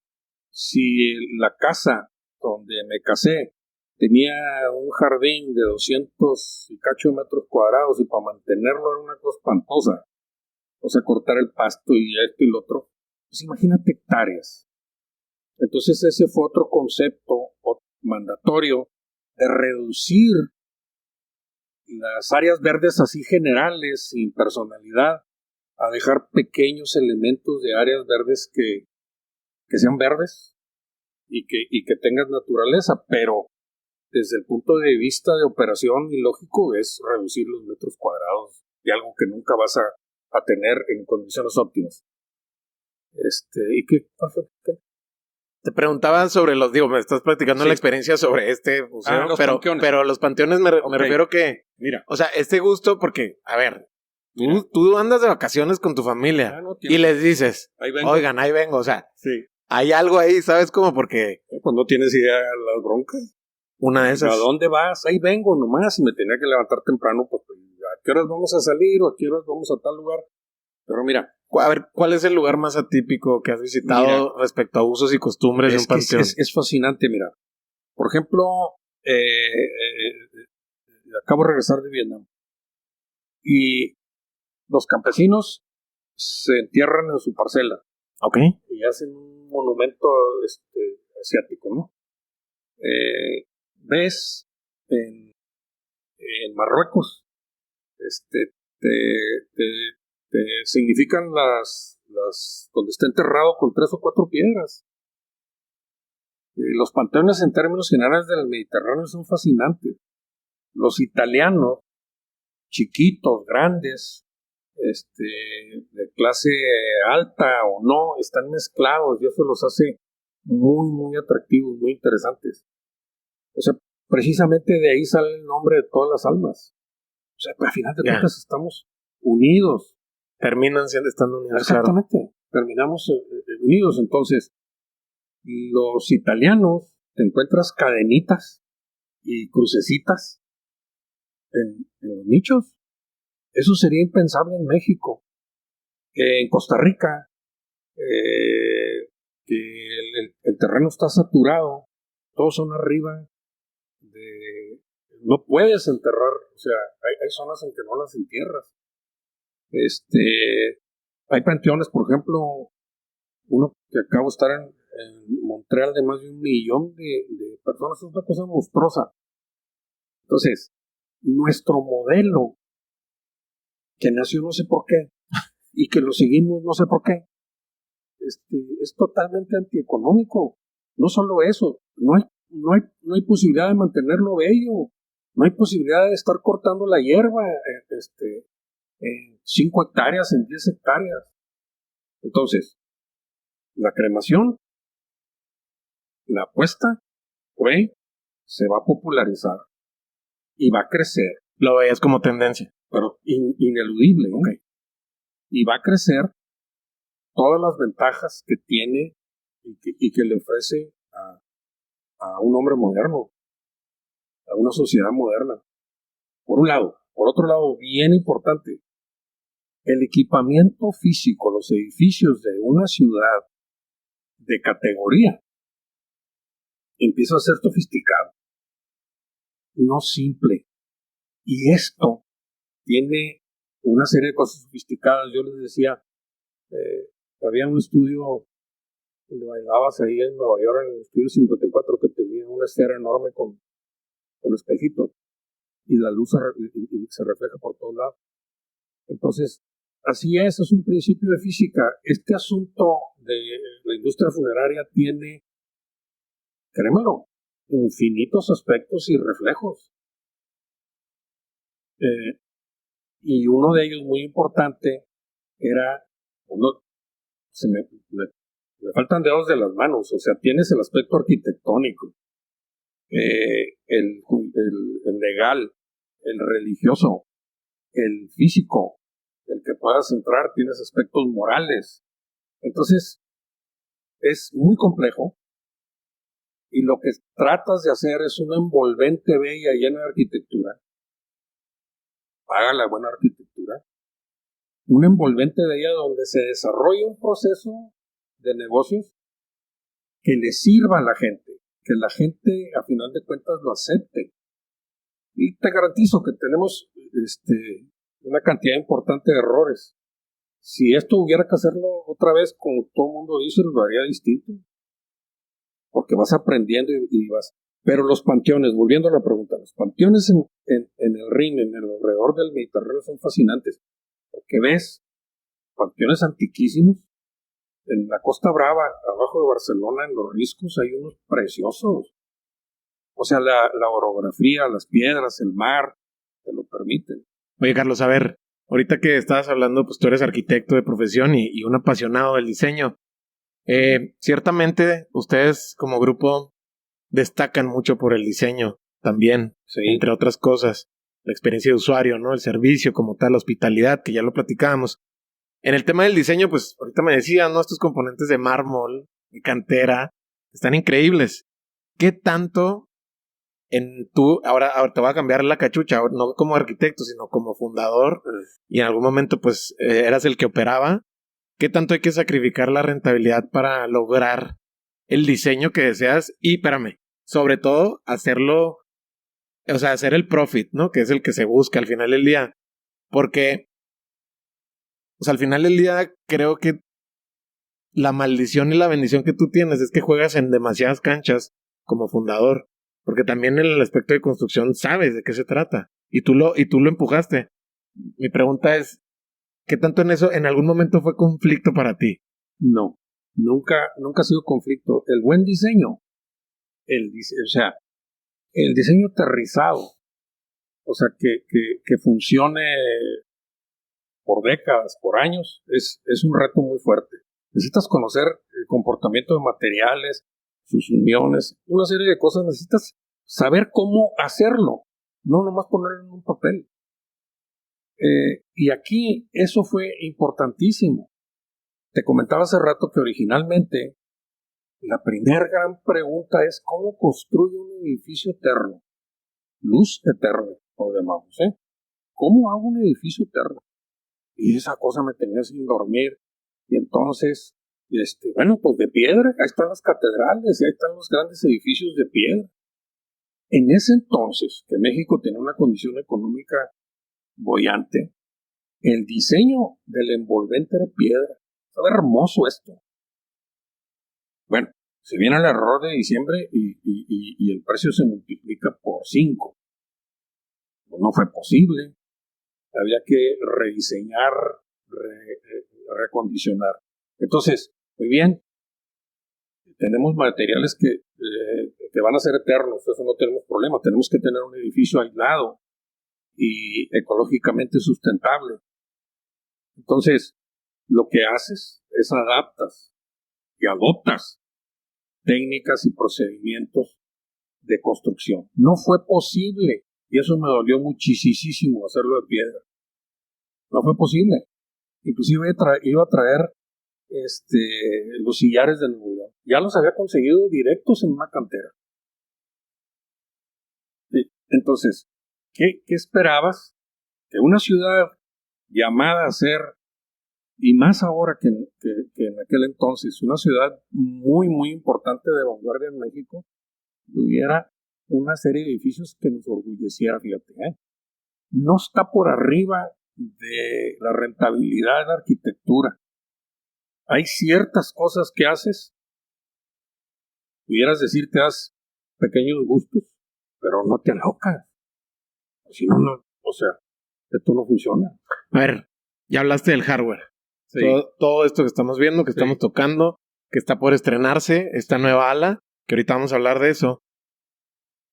si la casa donde me casé tenía un jardín de 200 y cacho metros cuadrados y para mantenerlo era una cosa espantosa, o sea, cortar el pasto y esto y lo otro, pues imagínate hectáreas. Entonces ese fue otro concepto mandatorio de reducir las áreas verdes así generales, sin personalidad, a dejar pequeños elementos de áreas verdes que sean verdes y que tengan naturaleza, pero desde el punto de vista de operación y lógico es reducir los metros cuadrados de algo que nunca vas a tener en condiciones óptimas. ¿Y qué pasa? Te preguntaba sobre me estás platicando la experiencia sobre este museo, pero los panteones me refiero que, mira, o sea, este gusto porque, a ver, tú andas de vacaciones con tu familia y les dices, oigan, ahí vengo, o sea, sí. Hay algo ahí, ¿sabes cómo? Porque cuando no tienes idea de las broncas. Una de esas. ¿A dónde vas? Ahí vengo nomás y me tenía que levantar temprano, pues, ¿a qué horas vamos a salir o a qué horas vamos a tal lugar? Pero mira, a ver, ¿cuál es el lugar más atípico que has visitado respecto a usos y costumbres de un panteón? Es fascinante, mira. Por ejemplo, acabo de regresar de Vietnam y los campesinos se entierran en su parcela. Ok. Y hacen un monumento asiático, ¿no? Ves en Marruecos, te significan las donde está enterrado con 3 o 4 piedras. Los panteones en términos generales del Mediterráneo son fascinantes. Los italianos, chiquitos, grandes, de clase alta o no, están mezclados y eso los hace muy, muy atractivos, muy interesantes. O sea, precisamente de ahí sale el nombre de todas las almas. O sea, al final de cuentas estamos unidos. Terminan estando unidos. Exactamente, claro. Terminamos unidos. Entonces, los italianos, te encuentras cadenitas y crucecitas en los nichos. Eso sería impensable en México. En Costa Rica, que el terreno está saturado, todos son arriba no puedes enterrar, o sea, hay zonas en que no las entierras. Hay panteones, por ejemplo, uno que acabo de estar en Montreal de más de 1 millón de personas, es una cosa monstruosa. Entonces, nuestro modelo, que nació no sé por qué, y que lo seguimos no sé por qué, es totalmente antieconómico. No solo eso, no hay posibilidad de mantenerlo bello, no hay posibilidad de estar cortando la hierba en 5 hectáreas, en 10 hectáreas. Entonces, la cremación la apuesta fue, se va a popularizar y va a crecer. Lo veías como tendencia. Pero ineludible. Okay. Y va a crecer todas las ventajas que tiene y que le ofrece a un hombre moderno, a una sociedad moderna. Por un lado. Por otro lado, bien importante, el equipamiento físico, los edificios de una ciudad de categoría empieza a ser sofisticado, no simple. Y esto tiene una serie de cosas sofisticadas. Yo les decía, había un estudio donde bailabas ahí en Nueva York, en el estudio 54, que tenía una esfera enorme con espejitos, y la luz se refleja por todos lados. Entonces, así es un principio de física. Este asunto de la industria funeraria tiene, créemelo, infinitos aspectos y reflejos. Y uno de ellos muy importante era, me faltan dedos de las manos, o sea, tienes el aspecto arquitectónico, el legal, el religioso, el físico, el que puedas entrar, tienes aspectos morales. Entonces, es muy complejo, y lo que tratas de hacer es una envolvente bella llena de arquitectura. Paga la buena arquitectura. Una envolvente bella donde se desarrolla un proceso de negocios que le sirva a la gente, que la gente a final de cuentas lo acepte. Y te garantizo que tenemos una cantidad importante de errores. Si esto hubiera que hacerlo otra vez, como todo el mundo dice, lo haría distinto. Porque vas aprendiendo y vas. Pero los panteones, volviendo a la pregunta, los panteones en el Rin, en el alrededor del Mediterráneo, son fascinantes. Porque ves panteones antiquísimos. En la Costa Brava, abajo de Barcelona, en los Riscos, hay unos preciosos. O sea, la orografía, las piedras, el mar, te lo permiten. Oye, Carlos, a ver, ahorita que estabas hablando, pues tú eres arquitecto de profesión y un apasionado del diseño. Ciertamente, ustedes como grupo destacan mucho por el diseño también, sí, entre otras cosas. La experiencia de usuario, ¿no? El servicio como tal, la hospitalidad, que ya lo platicábamos. En el tema del diseño, pues ahorita me decían, ¿no? Estos componentes de mármol, de cantera, están increíbles. ¿Qué tanto ahora te voy a cambiar la cachucha, no como arquitecto, sino como fundador, y en algún momento pues eras el que operaba? ¿Qué tanto hay que sacrificar la rentabilidad para lograr el diseño que deseas? Y espérame, sobre todo hacerlo, o sea, hacer el profit, ¿no? Que es el que se busca al final del día. Porque, o sea, al final del día creo que la maldición y la bendición que tú tienes es que juegas en demasiadas canchas como fundador. Porque también en el aspecto de construcción sabes de qué se trata. Y tú lo empujaste. Mi pregunta es, ¿qué tanto en eso en algún momento fue conflicto para ti? No, nunca ha sido conflicto. El buen diseño, el diseño aterrizado, o sea, que funcione por décadas, por años, es un reto muy fuerte. Necesitas conocer el comportamiento de materiales, sus uniones, una serie de cosas. Necesitas saber cómo hacerlo, no nomás ponerlo en un papel. Y aquí eso fue importantísimo. Te comentaba hace rato que originalmente la primera gran pregunta es ¿cómo construye un edificio eterno? Luz eterna, lo llamamos, ¿eh? ¿Cómo hago un edificio eterno? Y esa cosa me tenía sin dormir. Y entonces, bueno, pues de piedra, ahí están las catedrales y ahí están los grandes edificios de piedra. En ese entonces, que México tenía una condición económica boyante, el diseño del envolvente era piedra. Estaba hermoso esto. Bueno, se viene el error de diciembre y el precio se multiplica por 5. No fue posible. Había que rediseñar, recondicionar. Entonces, muy bien, tenemos materiales que van a ser eternos, eso no tenemos problema. Tenemos que tener un edificio aislado y ecológicamente sustentable. Entonces, lo que haces es adaptas y adoptas técnicas y procedimientos de construcción. No fue posible, y eso me dolió muchísimo hacerlo de piedra. No fue posible. Inclusive iba a traer los sillares de Nuevo León. Ya los había conseguido directos en una cantera. Entonces, ¿qué esperabas? Que una ciudad llamada a ser, y más ahora que en aquel entonces, una ciudad muy, muy importante de vanguardia en México, tuviera una serie de edificios que nos orgulleciera, fíjate, no está por arriba de la rentabilidad de la arquitectura. Hay ciertas cosas que haces, pudieras decir, te das pequeños gustos, pero no te alocas. Si no, o sea, esto no funciona. A ver, ya hablaste del hardware. Sí. Todo esto que estamos viendo, que estamos tocando, que está por estrenarse, esta nueva ala, que ahorita vamos a hablar de eso.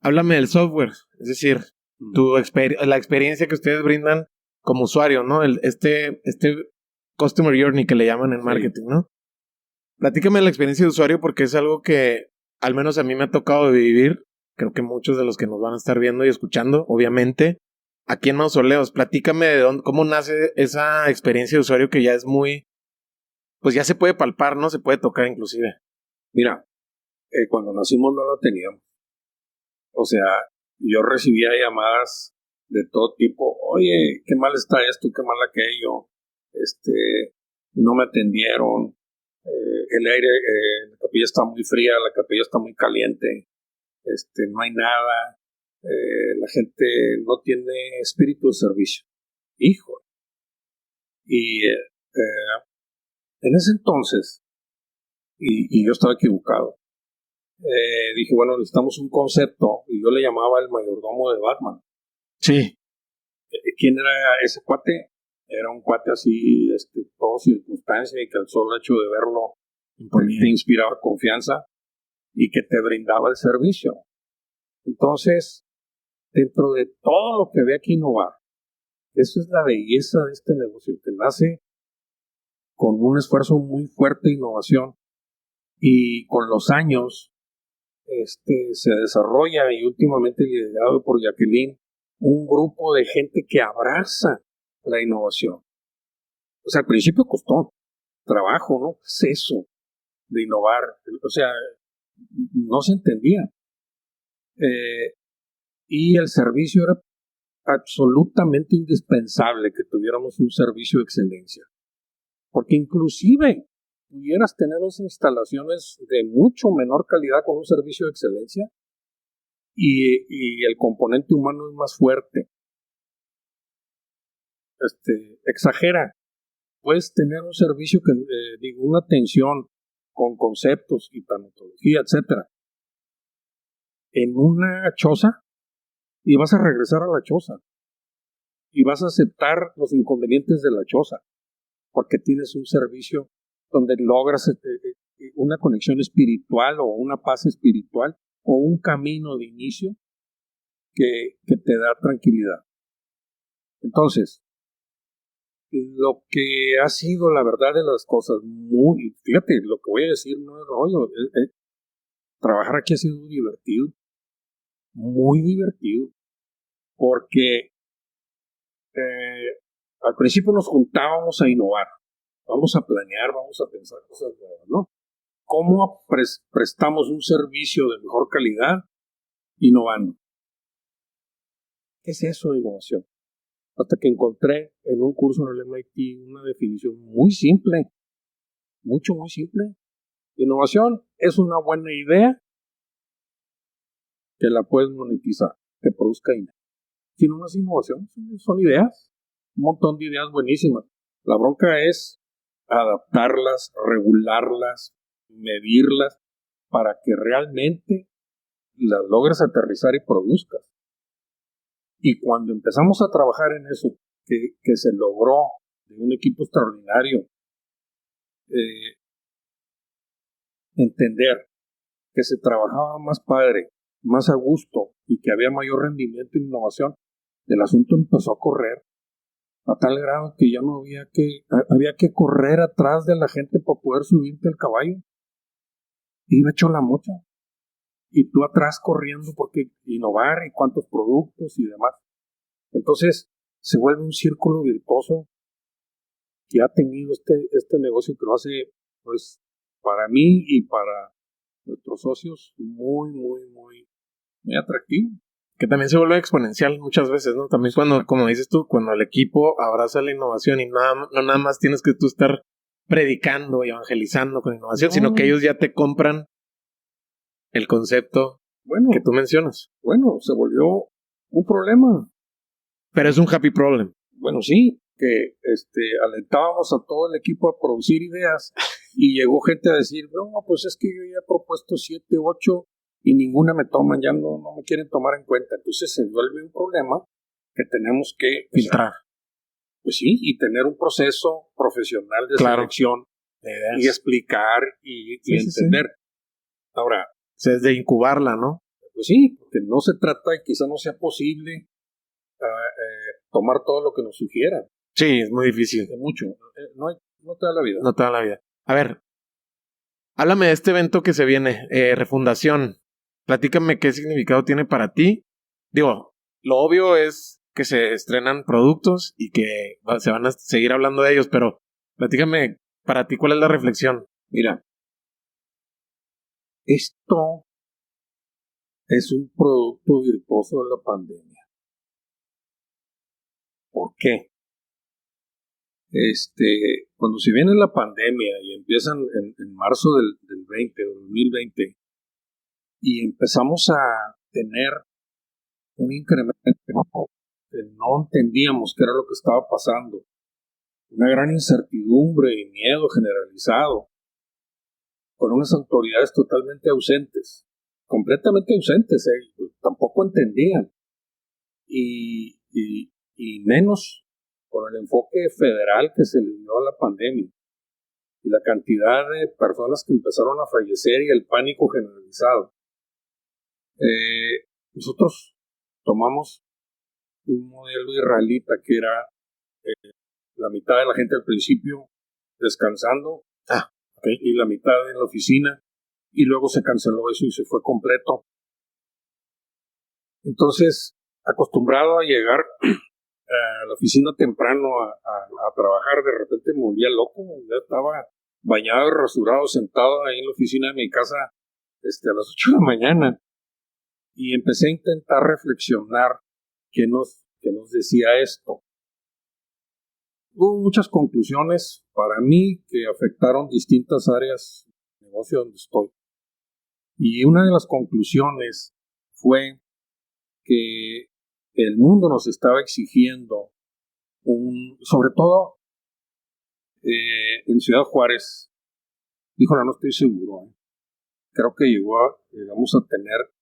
Háblame del software, es decir, la experiencia que ustedes brindan como usuario, ¿no? Este Customer Journey que le llaman en marketing, ¿no? Platícame de la experiencia de usuario porque es algo que al menos a mí me ha tocado vivir. Creo que muchos de los que nos van a estar viendo y escuchando, obviamente, aquí en Mausoleos. Platícame de cómo nace esa experiencia de usuario que ya es muy, pues ya se puede palpar, ¿no? Se puede tocar inclusive. Mira, cuando nacimos no lo teníamos. O sea, yo recibía llamadas de todo tipo. Oye, qué mal está esto, qué mal aquello. No me atendieron. El aire, la capilla está muy fría, la capilla está muy caliente. No hay nada. La gente no tiene espíritu de servicio. Hijo. Y en ese entonces, y yo estaba equivocado, dije, bueno, necesitamos un concepto, y yo le llamaba el mayordomo de Batman. Sí. ¿Quién era ese cuate? Era un cuate así, todo circunstancia, y que el solo hecho de verlo te inspiraba confianza y que te brindaba el servicio. Entonces, dentro de todo lo que había que innovar, eso es la belleza de este negocio, que nace con un esfuerzo muy fuerte de innovación, y con los años se desarrolla, y últimamente liderado por Jacqueline, un grupo de gente que abraza la innovación. O sea, al principio costó trabajo, ¿no? ¿Qué es eso de innovar? O sea, no se entendía. Y el servicio era absolutamente indispensable, que tuviéramos un servicio de excelencia. Porque inclusive pudieras tener unas instalaciones de mucho menor calidad con un servicio de excelencia, y el componente humano es más fuerte. Exagera. Puedes tener un servicio una atención con conceptos y tanatología, etcétera, en una choza, y vas a regresar a la choza y vas a aceptar los inconvenientes de la choza porque tienes un servicio donde logras una conexión espiritual o una paz espiritual o un camino de inicio que te da tranquilidad. Entonces, lo que ha sido la verdad de las cosas, fíjate, lo que voy a decir no es rollo, trabajar aquí ha sido muy divertido, porque al principio nos juntábamos a innovar, vamos a planear, vamos a pensar cosas nuevas, ¿no? ¿Cómo prestamos un servicio de mejor calidad innovando? ¿Qué es eso de innovación? Hasta que encontré en un curso en el MIT una definición muy simple, muy simple. Innovación es una buena idea que la puedes monetizar, que produzca dinero. Si no es innovación, son ideas, un montón de ideas buenísimas. La bronca es adaptarlas, regularlas, medirlas, para que realmente las logres aterrizar y produzcas. Y cuando empezamos a trabajar en eso, que se logró de un equipo extraordinario, entender que se trabajaba más padre, más a gusto, y que había mayor rendimiento e innovación, el asunto empezó a correr a tal grado que ya no había que correr atrás de la gente para poder subirte al caballo. iba hecho la mocha. Y tú atrás corriendo porque innovar y cuántos productos y demás. Entonces se vuelve un círculo virtuoso que ha tenido este negocio que lo hace, pues, para mí y para nuestros socios muy atractivo. Que también se vuelve exponencial muchas veces, ¿no? También cuando, como dices tú, cuando el equipo abraza la innovación y no nada más tienes que tú estar predicando y evangelizando con innovación, sino que ellos ya te compran el concepto que tú mencionas. Bueno, se volvió un problema. Pero es un happy problem. Bueno, sí, que alentábamos a todo el equipo a producir ideas y llegó gente a decir, no, pues es que yo ya he propuesto 7, 8 y ninguna me toman, ya no me quieren tomar en cuenta. Entonces se vuelve un problema que tenemos que filtrar. Pues sí, y tener un proceso profesional de selección y explicar y entender. Sí. Ahora, es de incubarla, ¿no? Pues sí, porque no se trata y quizá no sea posible tomar todo lo que nos sugieran. Sí, es muy difícil. Es mucho. No te da la vida. No te da la vida. A ver, háblame de este evento que se viene, Refundación. Platícame qué significado tiene para ti. Digo, lo obvio es que se estrenan productos y que se van a seguir hablando de ellos, pero platícame para ti cuál es la reflexión. Mira, esto es un producto virtuoso de la pandemia. ¿Por qué? Cuando se viene la pandemia y empiezan en marzo del 2020, y empezamos a tener un incremento que no entendíamos qué era lo que estaba pasando, una gran incertidumbre y miedo generalizado, con unas autoridades totalmente ausentes, completamente ausentes, tampoco entendían, y menos con el enfoque federal que se le dio a la pandemia, y la cantidad de personas que empezaron a fallecer y el pánico generalizado. Nosotros tomamos un modelo israelita que era la mitad de la gente al principio descansando y la mitad en la oficina, y luego se canceló eso y se fue completo. Entonces, acostumbrado a llegar a la oficina temprano a trabajar, de repente me volvía loco. Ya estaba bañado y rasurado, sentado ahí en la oficina de mi casa a las 8 de la mañana, y empecé a intentar reflexionar qué nos decía esto. Hubo muchas conclusiones para mí que afectaron distintas áreas de negocio donde estoy. Y una de las conclusiones fue que el mundo nos estaba exigiendo sobre todo en Ciudad Juárez, híjole, no estoy seguro, creo que llegamos a tener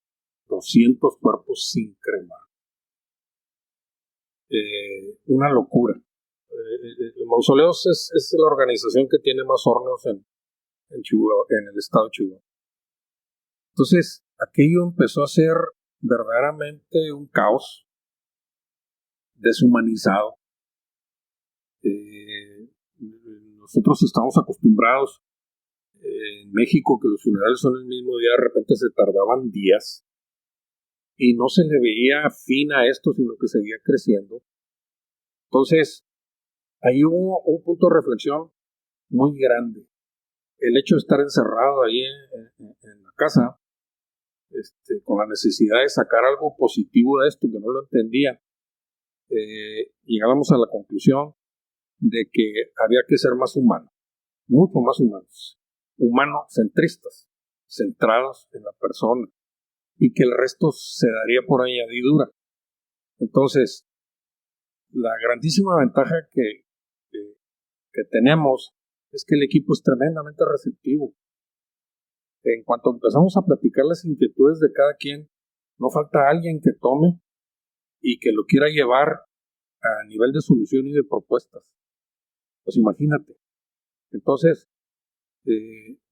200 cuerpos sin cremar. Una locura. Mausoleos es la organización que tiene más hornos en Chihuahua, en el estado de Chihuahua. Entonces, aquello empezó a ser verdaderamente un caos, deshumanizado. Nosotros estamos acostumbrados en México que los funerales son el mismo día, de repente se tardaban días y no se le veía fin a esto, sino que seguía creciendo. Entonces, ahí hubo un punto de reflexión muy grande. El hecho de estar encerrado ahí en la casa, con la necesidad de sacar algo positivo de esto, que no lo entendía, llegábamos a la conclusión de que había que ser más humanos, mucho más humanocentristas, centrados en la persona, y que el resto se daría por añadidura. Entonces, la grandísima ventaja que tenemos es que el equipo es tremendamente receptivo. En cuanto empezamos a platicar las inquietudes de cada quien, no falta alguien que tome y que lo quiera llevar a nivel de solución y de propuestas. Pues imagínate. Entonces,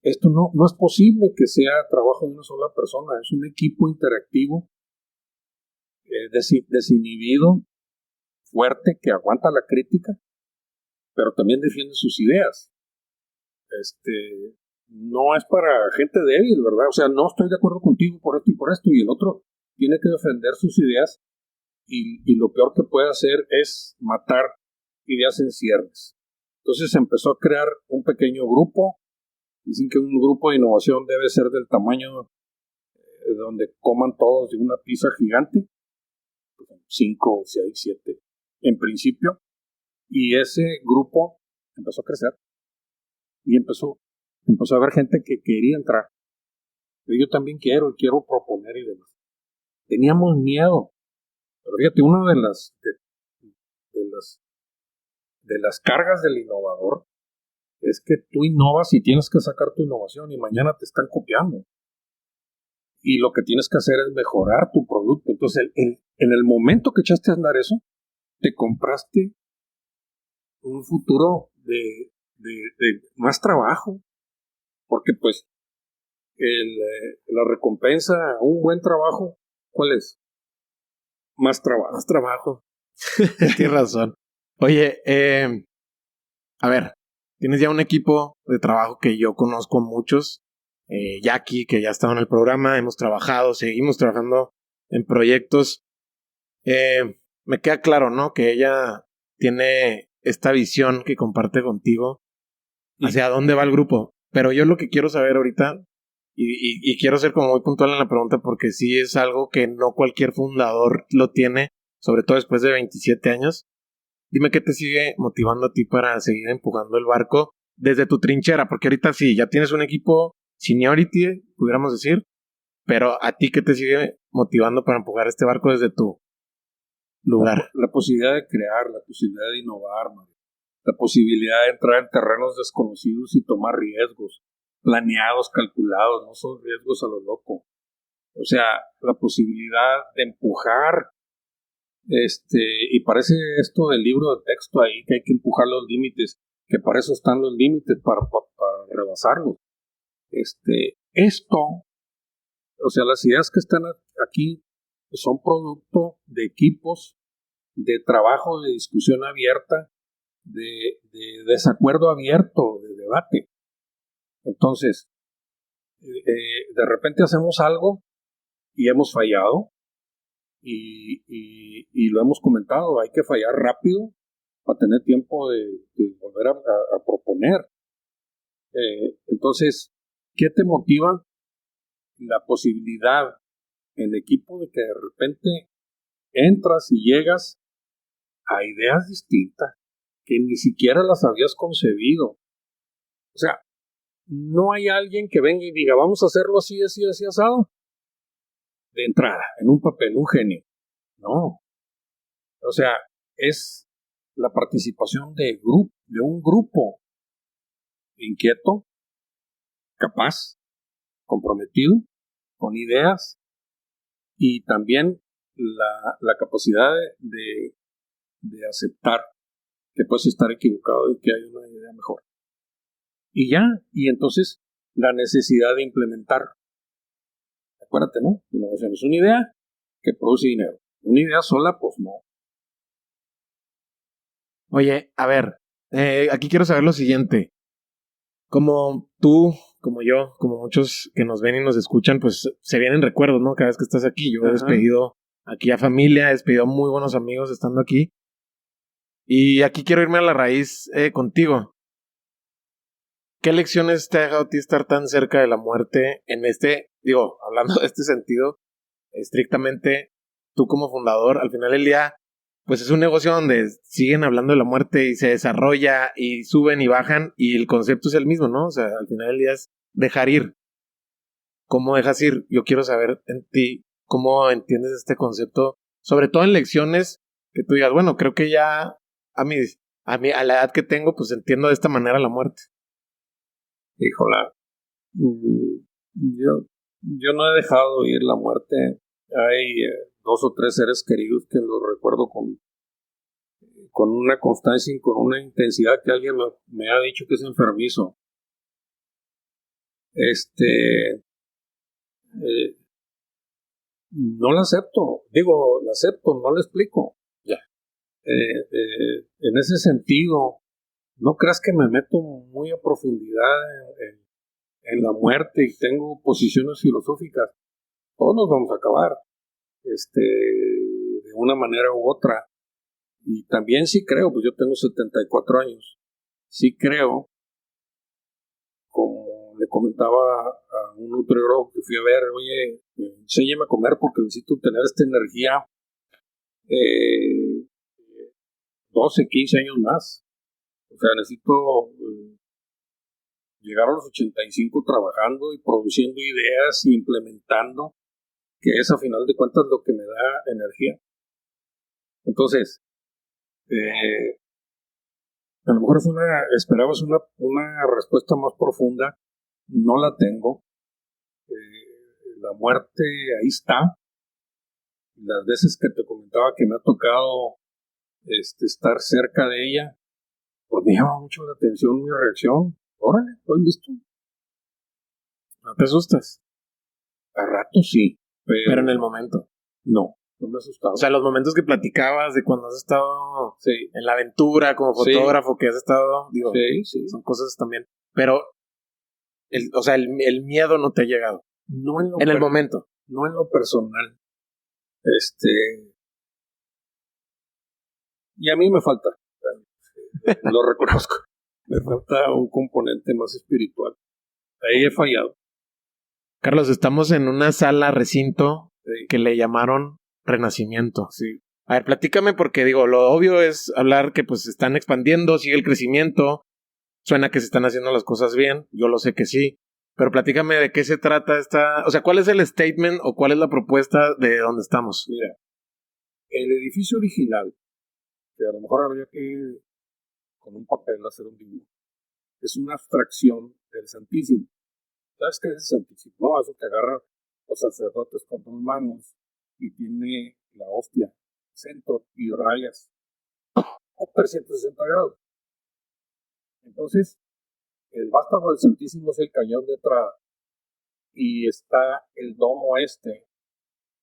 esto no es posible que sea trabajo de una sola persona, es un equipo interactivo, desinhibido, fuerte, que aguanta la crítica, pero también defiende sus ideas. no es para gente débil, ¿verdad? O sea, no estoy de acuerdo contigo por esto y por esto, y el otro tiene que defender sus ideas, y lo peor que puede hacer es matar ideas en ciernes. Entonces se empezó a crear un pequeño grupo. Dicen que un grupo de innovación debe ser del tamaño donde coman todos de una pizza gigante, 5, 6, 7 en principio, y ese grupo empezó a crecer y empezó a haber gente que quería entrar. Pero yo también quiero proponer y demás. Teníamos miedo, pero fíjate, una de las cargas del innovador es que tú innovas y tienes que sacar tu innovación y mañana te están copiando. Y lo que tienes que hacer es mejorar tu producto. Entonces, en el momento que echaste a andar eso, te compraste un futuro de más trabajo, porque pues la recompensa a un buen trabajo, ¿cuál es? Más trabajo. Más trabajo. Tienes razón. Oye, a ver, tienes ya un equipo de trabajo que yo conozco muchos. Jackie, que ya estaba en el programa, hemos trabajado, seguimos trabajando en proyectos. Me queda claro, ¿no? Que ella tiene esta visión que comparte contigo hacia dónde va el grupo. Pero yo lo que quiero saber ahorita, y quiero ser como muy puntual en la pregunta, porque sí es algo que no cualquier fundador lo tiene, sobre todo después de 27 años. Dime qué te sigue motivando a ti para seguir empujando el barco desde tu trinchera, porque ahorita sí, ya tienes un equipo seniority, pudiéramos decir, pero a ti qué te sigue motivando para empujar este barco desde tu lugar. La posibilidad de crear, la posibilidad de innovar, Mario. La posibilidad de entrar en terrenos desconocidos y tomar riesgos, planeados, calculados, no son riesgos a lo loco. O sea, la posibilidad de empujar, y parece esto del libro de texto ahí, que hay que empujar los límites, que para eso están los límites, para rebasarlos. Esto, o sea, las ideas que están aquí son producto de equipos, de trabajo, de discusión abierta, de desacuerdo abierto, de debate. Entonces, de repente hacemos algo y hemos fallado, y lo hemos comentado, hay que fallar rápido para tener tiempo de volver a proponer. Entonces, ¿qué te motiva? La posibilidad en equipo de que de repente entras y llegas a ideas distintas que ni siquiera las habías concebido. O sea, no hay alguien que venga y diga, vamos a hacerlo así, así, así, asado. De entrada, en un papel, un genio. No. O sea, es la participación de un grupo inquieto, capaz, comprometido, con ideas, y también la capacidad de aceptar que puedes estar equivocado y que hay una idea mejor. Y ya, y entonces la necesidad de implementar. Acuérdate, ¿no? Innovación es una idea que produce dinero. Una idea sola, pues no. Oye, a ver, aquí quiero saber lo siguiente. Como tú, como yo, como muchos que nos ven y nos escuchan, pues se vienen recuerdos, ¿no? Cada vez que estás aquí. Yo he despedido aquí a familia, he despedido a muy buenos amigos estando aquí. Y aquí quiero irme a la raíz contigo. ¿Qué lecciones te ha dejado a ti estar tan cerca de la muerte en hablando de este sentido, estrictamente tú como fundador, al final del día, pues es un negocio donde siguen hablando de la muerte y se desarrolla y suben y bajan y el concepto es el mismo, ¿no? O sea, al final del día es dejar ir. ¿Cómo dejas ir? Yo quiero saber en ti cómo entiendes este concepto, sobre todo en lecciones que tú digas, bueno, creo que ya a la edad que tengo, pues entiendo de esta manera la muerte. Híjola, yo no he dejado ir la muerte. Hay 2 o 3 seres queridos que los recuerdo con una constancia y con una intensidad que alguien me ha dicho que es enfermizo. No la acepto, la acepto, no la explico. Ya. En ese sentido, no creas que me meto muy a profundidad en la muerte y tengo posiciones filosóficas, todos nos vamos a acabar, de una manera u otra. Y también sí creo, pues yo tengo 74 años, sí creo, como le comentaba a un nutriólogo que fui a ver, oye, enséñame a comer porque necesito tener esta energía 12, 15 años más. O sea, necesito llegar a los 85 trabajando y produciendo ideas y implementando, que es a final de cuentas lo que me da energía. Entonces, a lo mejor esperabas una respuesta más profunda, no la tengo. La muerte ahí está. Las veces que te comentaba que me ha tocado estar cerca de ella, pues me llama mucho la atención mi reacción. Órale, estoy listo. ¿No te asustas? A rato sí, Pero en el momento. no me he asustado. O sea, los momentos que platicabas de cuando has estado sí, en la aventura como fotógrafo, que has estado, digo, sí. son cosas también. Pero, el miedo no te ha llegado. No en el momento. No en lo personal. Y a mí me falta, lo reconozco, me falta un componente más espiritual. Ahí he fallado. Carlos, estamos en una sala recinto que le llamaron Renacimiento. Sí. A ver, platícame porque digo, lo obvio es hablar que pues se están expandiendo, sigue el crecimiento, suena que se están haciendo las cosas bien, yo lo sé que sí, pero platícame de qué se trata o sea, ¿cuál es el statement o cuál es la propuesta de dónde estamos? Mira, el edificio original, que a lo mejor habría que con un papel hacer un dibujo, es una abstracción del Santísimo. ¿Sabes qué es el Santísimo? No, eso que agarran los sacerdotes con dos manos y tiene la hostia, centro y rayas a 360 grados. Entonces, el vástago del Santísimo es el cañón de entrada y está el domo ya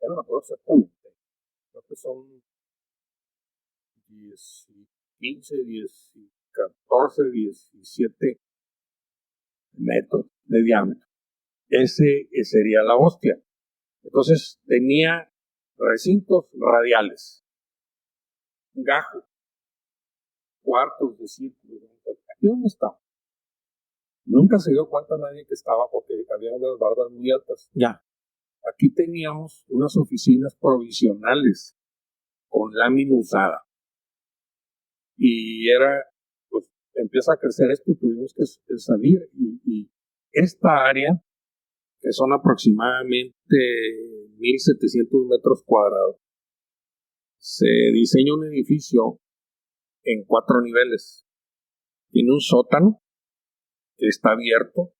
no me acuerdo exactamente, creo que son 10, 15, 10, 14, 17 metros de diámetro. Ese sería la hostia. Entonces tenía recintos radiales, gajos, cuartos de círculo. ¿Aquí dónde estaba? Nunca se dio cuenta nadie que estaba porque había unas bardas muy altas. Ya. Aquí teníamos unas oficinas provisionales con lámina usada. Y pues empieza a crecer esto, tuvimos que salir y esta área, que son aproximadamente 1,700 metros cuadrados, se diseña un edificio en 4 niveles. Tiene un sótano que está abierto,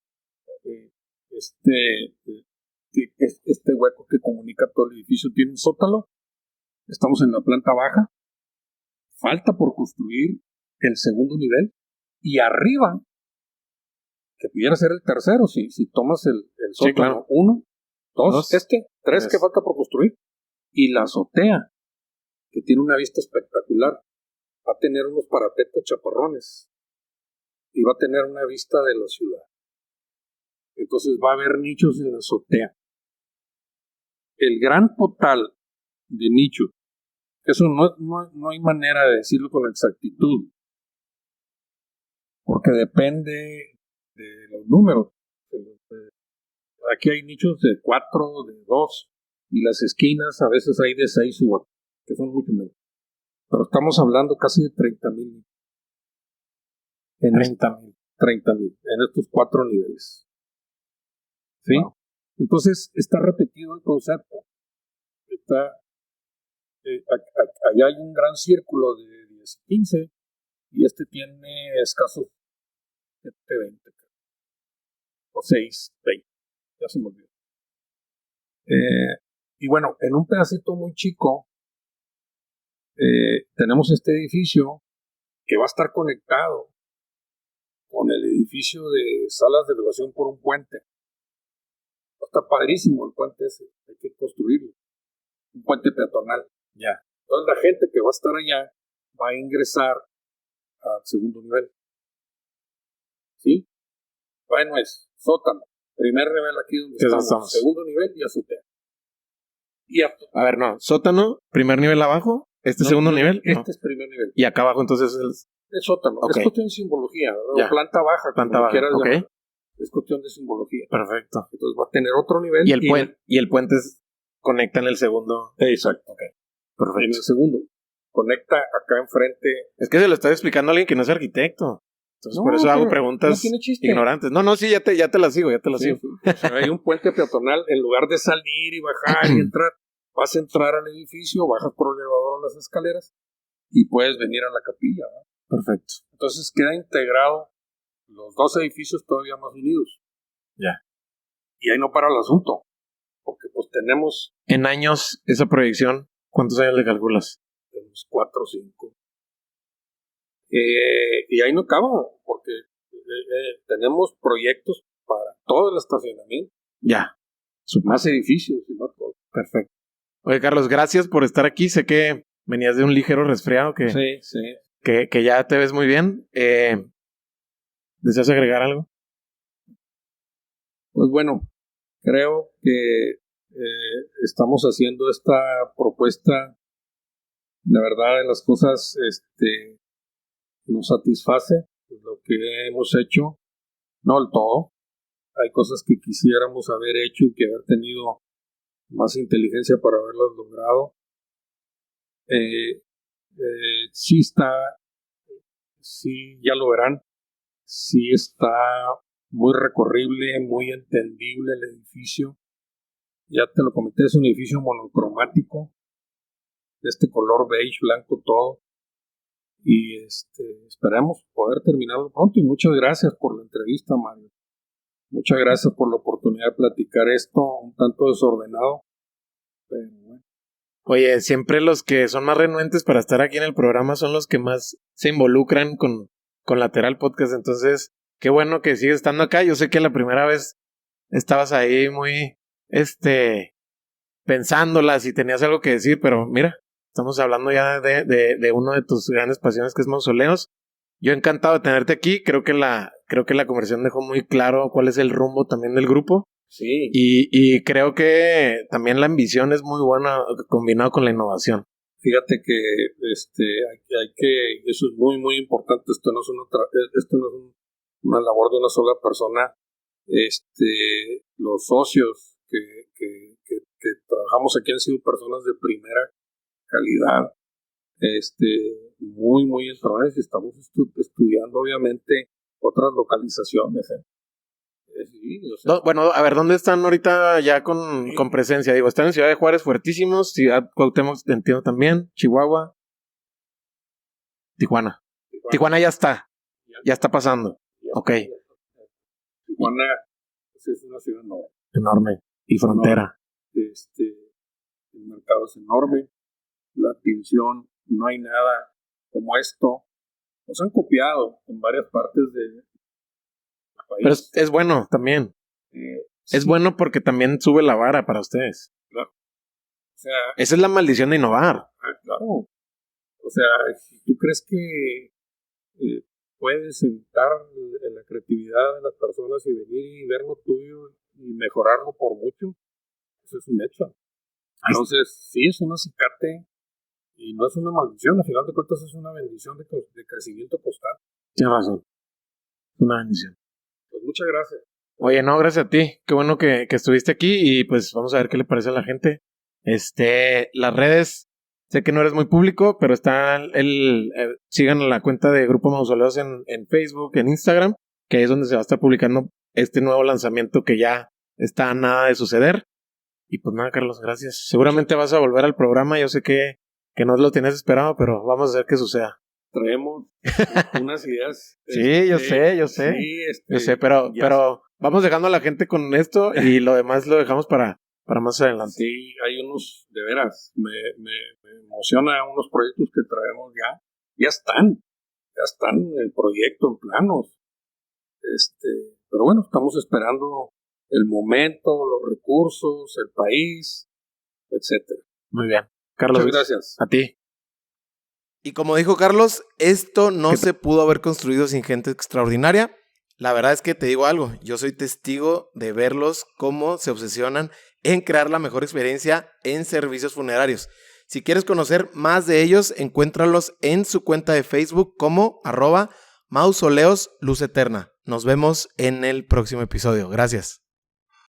este hueco que comunica todo el edificio tiene un sótano. Estamos en la planta baja, falta por construir el segundo nivel y arriba, que pudiera ser el tercero si tomas el sótano, 1, 2, 3 que falta por construir, y la azotea, que tiene una vista espectacular, va a tener unos parapetos chaparrones y va a tener una vista de la ciudad. Entonces va a haber nichos en la azotea. El gran total de nichos, eso no hay manera de decirlo con exactitud, porque depende de los números. Aquí hay nichos de 4, de 2, y las esquinas a veces hay de 6 u 8, que son mucho menos. Pero estamos hablando casi de 30,000. 30,000 en estos 4 niveles. ¿Sí? Wow. Entonces está repetido el concepto. Allá hay un gran círculo de 10, 15 y este tiene escasos 20 o 6, 20. Ya se me olvidó. Y bueno, en un pedacito muy chico tenemos este edificio que va a estar conectado con el edificio de salas de elevación por un puente. Está padrísimo el puente ese, hay que construirlo. Un puente peatonal. Ya. Entonces la gente que va a estar allá va a ingresar al segundo nivel. ¿Sí? Bueno, Sótano. Primer nivel aquí donde estamos. Segundo nivel y azotea. A ver, no. Sótano, primer nivel abajo. Segundo nivel. Este es primer nivel. Y acá abajo entonces es sótano. Okay. Es cuestión de simbología, ¿verdad? Planta baja, como quieras llamar. Es cuestión de simbología. Perfecto. Entonces va a tener otro nivel. Y el puente conecta en el segundo. Exacto. Okay. Perfecto. En el segundo. Conecta acá enfrente. Es que se lo está explicando a alguien que no es arquitecto. Entonces por eso hago preguntas ignorantes. No, sí, ya te las sigo, sigo. O sea, hay un puente peatonal, en lugar de salir y bajar y entrar, vas a entrar al edificio, bajas por el elevador o las escaleras y puedes venir a la capilla, ¿no? Perfecto. Entonces queda integrado los dos edificios todavía más unidos. Ya. Y ahí no para el asunto, porque pues tenemos... En años, esa proyección, ¿cuántos años le calculas? Tenemos 4 o 5. Y ahí no acabo, porque tenemos proyectos para todo el estacionamiento. Ya. Más edificios y más cosas. Perfecto. Oye, Carlos, gracias por estar aquí. Sé que venías de un ligero resfriado Sí. Que ya te ves muy bien. ¿Deseas agregar algo? Pues bueno, creo que estamos haciendo esta propuesta. La verdad de las cosas, nos satisface lo que hemos hecho, no del todo. Hay cosas que quisiéramos haber hecho y que haber tenido más inteligencia para haberlas logrado. Sí, ya lo verán, sí está muy recorrible, muy entendible el edificio. Ya te lo comenté, es un edificio monocromático, de este color beige, blanco todo. Y esperamos poder terminarlo pronto. Y muchas gracias por la entrevista, Mario. Muchas gracias por la oportunidad de platicar esto, un tanto desordenado, pero bueno. Oye, siempre los que son más renuentes para estar aquí en el programa son los que más se involucran con Lateral Podcast. Entonces, qué bueno que sigues estando acá. Yo sé que la primera vez estabas ahí muy, pensándolas y tenías algo que decir, pero mira, estamos hablando ya de uno de tus grandes pasiones, que es mausoleos. Yo encantado de tenerte aquí. Creo que la conversación dejó muy claro cuál es el rumbo también del grupo. Sí. Y creo que también la ambición es muy buena combinado con la innovación. Fíjate que hay que eso es muy muy importante. Esto no es una labor de una sola persona. Los socios que trabajamos aquí han sido personas de primera calidad, muy muy entradas. Estamos estudiando obviamente otras localizaciones. Sí, o sea, bueno, a ver, ¿dónde están ahorita ya con presencia? Digo, están en Ciudad de Juárez fuertísimos, Ciudad Cuauhtémoc, entiendo también, Chihuahua, Tijuana ya está, ya está pasando. Ok. Tijuana es una ciudad enorme y frontera. El mercado es enorme, la atención, no hay nada como esto. Nos han copiado en varias partes del país. Pero es bueno también. Es sí. bueno porque también sube la vara para ustedes. Claro. O sea, esa es la maldición de innovar. Claro. O sea, si tú crees que puedes evitar la creatividad de las personas y venir y ver lo tuyo y mejorarlo por mucho, eso es un hecho. Entonces, sí, es un acicate y no es una maldición. Al final de cuentas, es una bendición de crecimiento constante. Tienes razón. Una bendición. Pues muchas gracias. Oye, no, gracias a ti. Qué bueno que estuviste aquí y pues vamos a ver qué le parece a la gente. Las redes, sé que no eres muy público, pero está sigan la cuenta de Grupo Mausoleos en Facebook, en Instagram, que es donde se va a estar publicando este nuevo lanzamiento que ya está a nada de suceder. Y pues nada, Carlos, gracias. Seguramente vas a volver al programa. Yo sé que no lo tienes esperado, pero vamos a ver qué suceda. Traemos unas ideas. Sí, yo sé. Sí, yo sé, pero vamos dejando a la gente con esto y lo demás lo dejamos para más adelante. Sí, hay unos, de veras, me emociona unos proyectos que traemos ya están en proyecto, en planos. Pero bueno, estamos esperando el momento, los recursos, el país, etcétera. Muy bien. Carlos, muchas gracias. A ti. Y como dijo Carlos, esto no se pudo haber construido sin gente extraordinaria. La verdad es que te digo algo, yo soy testigo de verlos cómo se obsesionan en crear la mejor experiencia en servicios funerarios. Si quieres conocer más de ellos, encuéntralos en su cuenta de Facebook como @mausoleos Luz Eterna. Nos vemos en el próximo episodio. Gracias.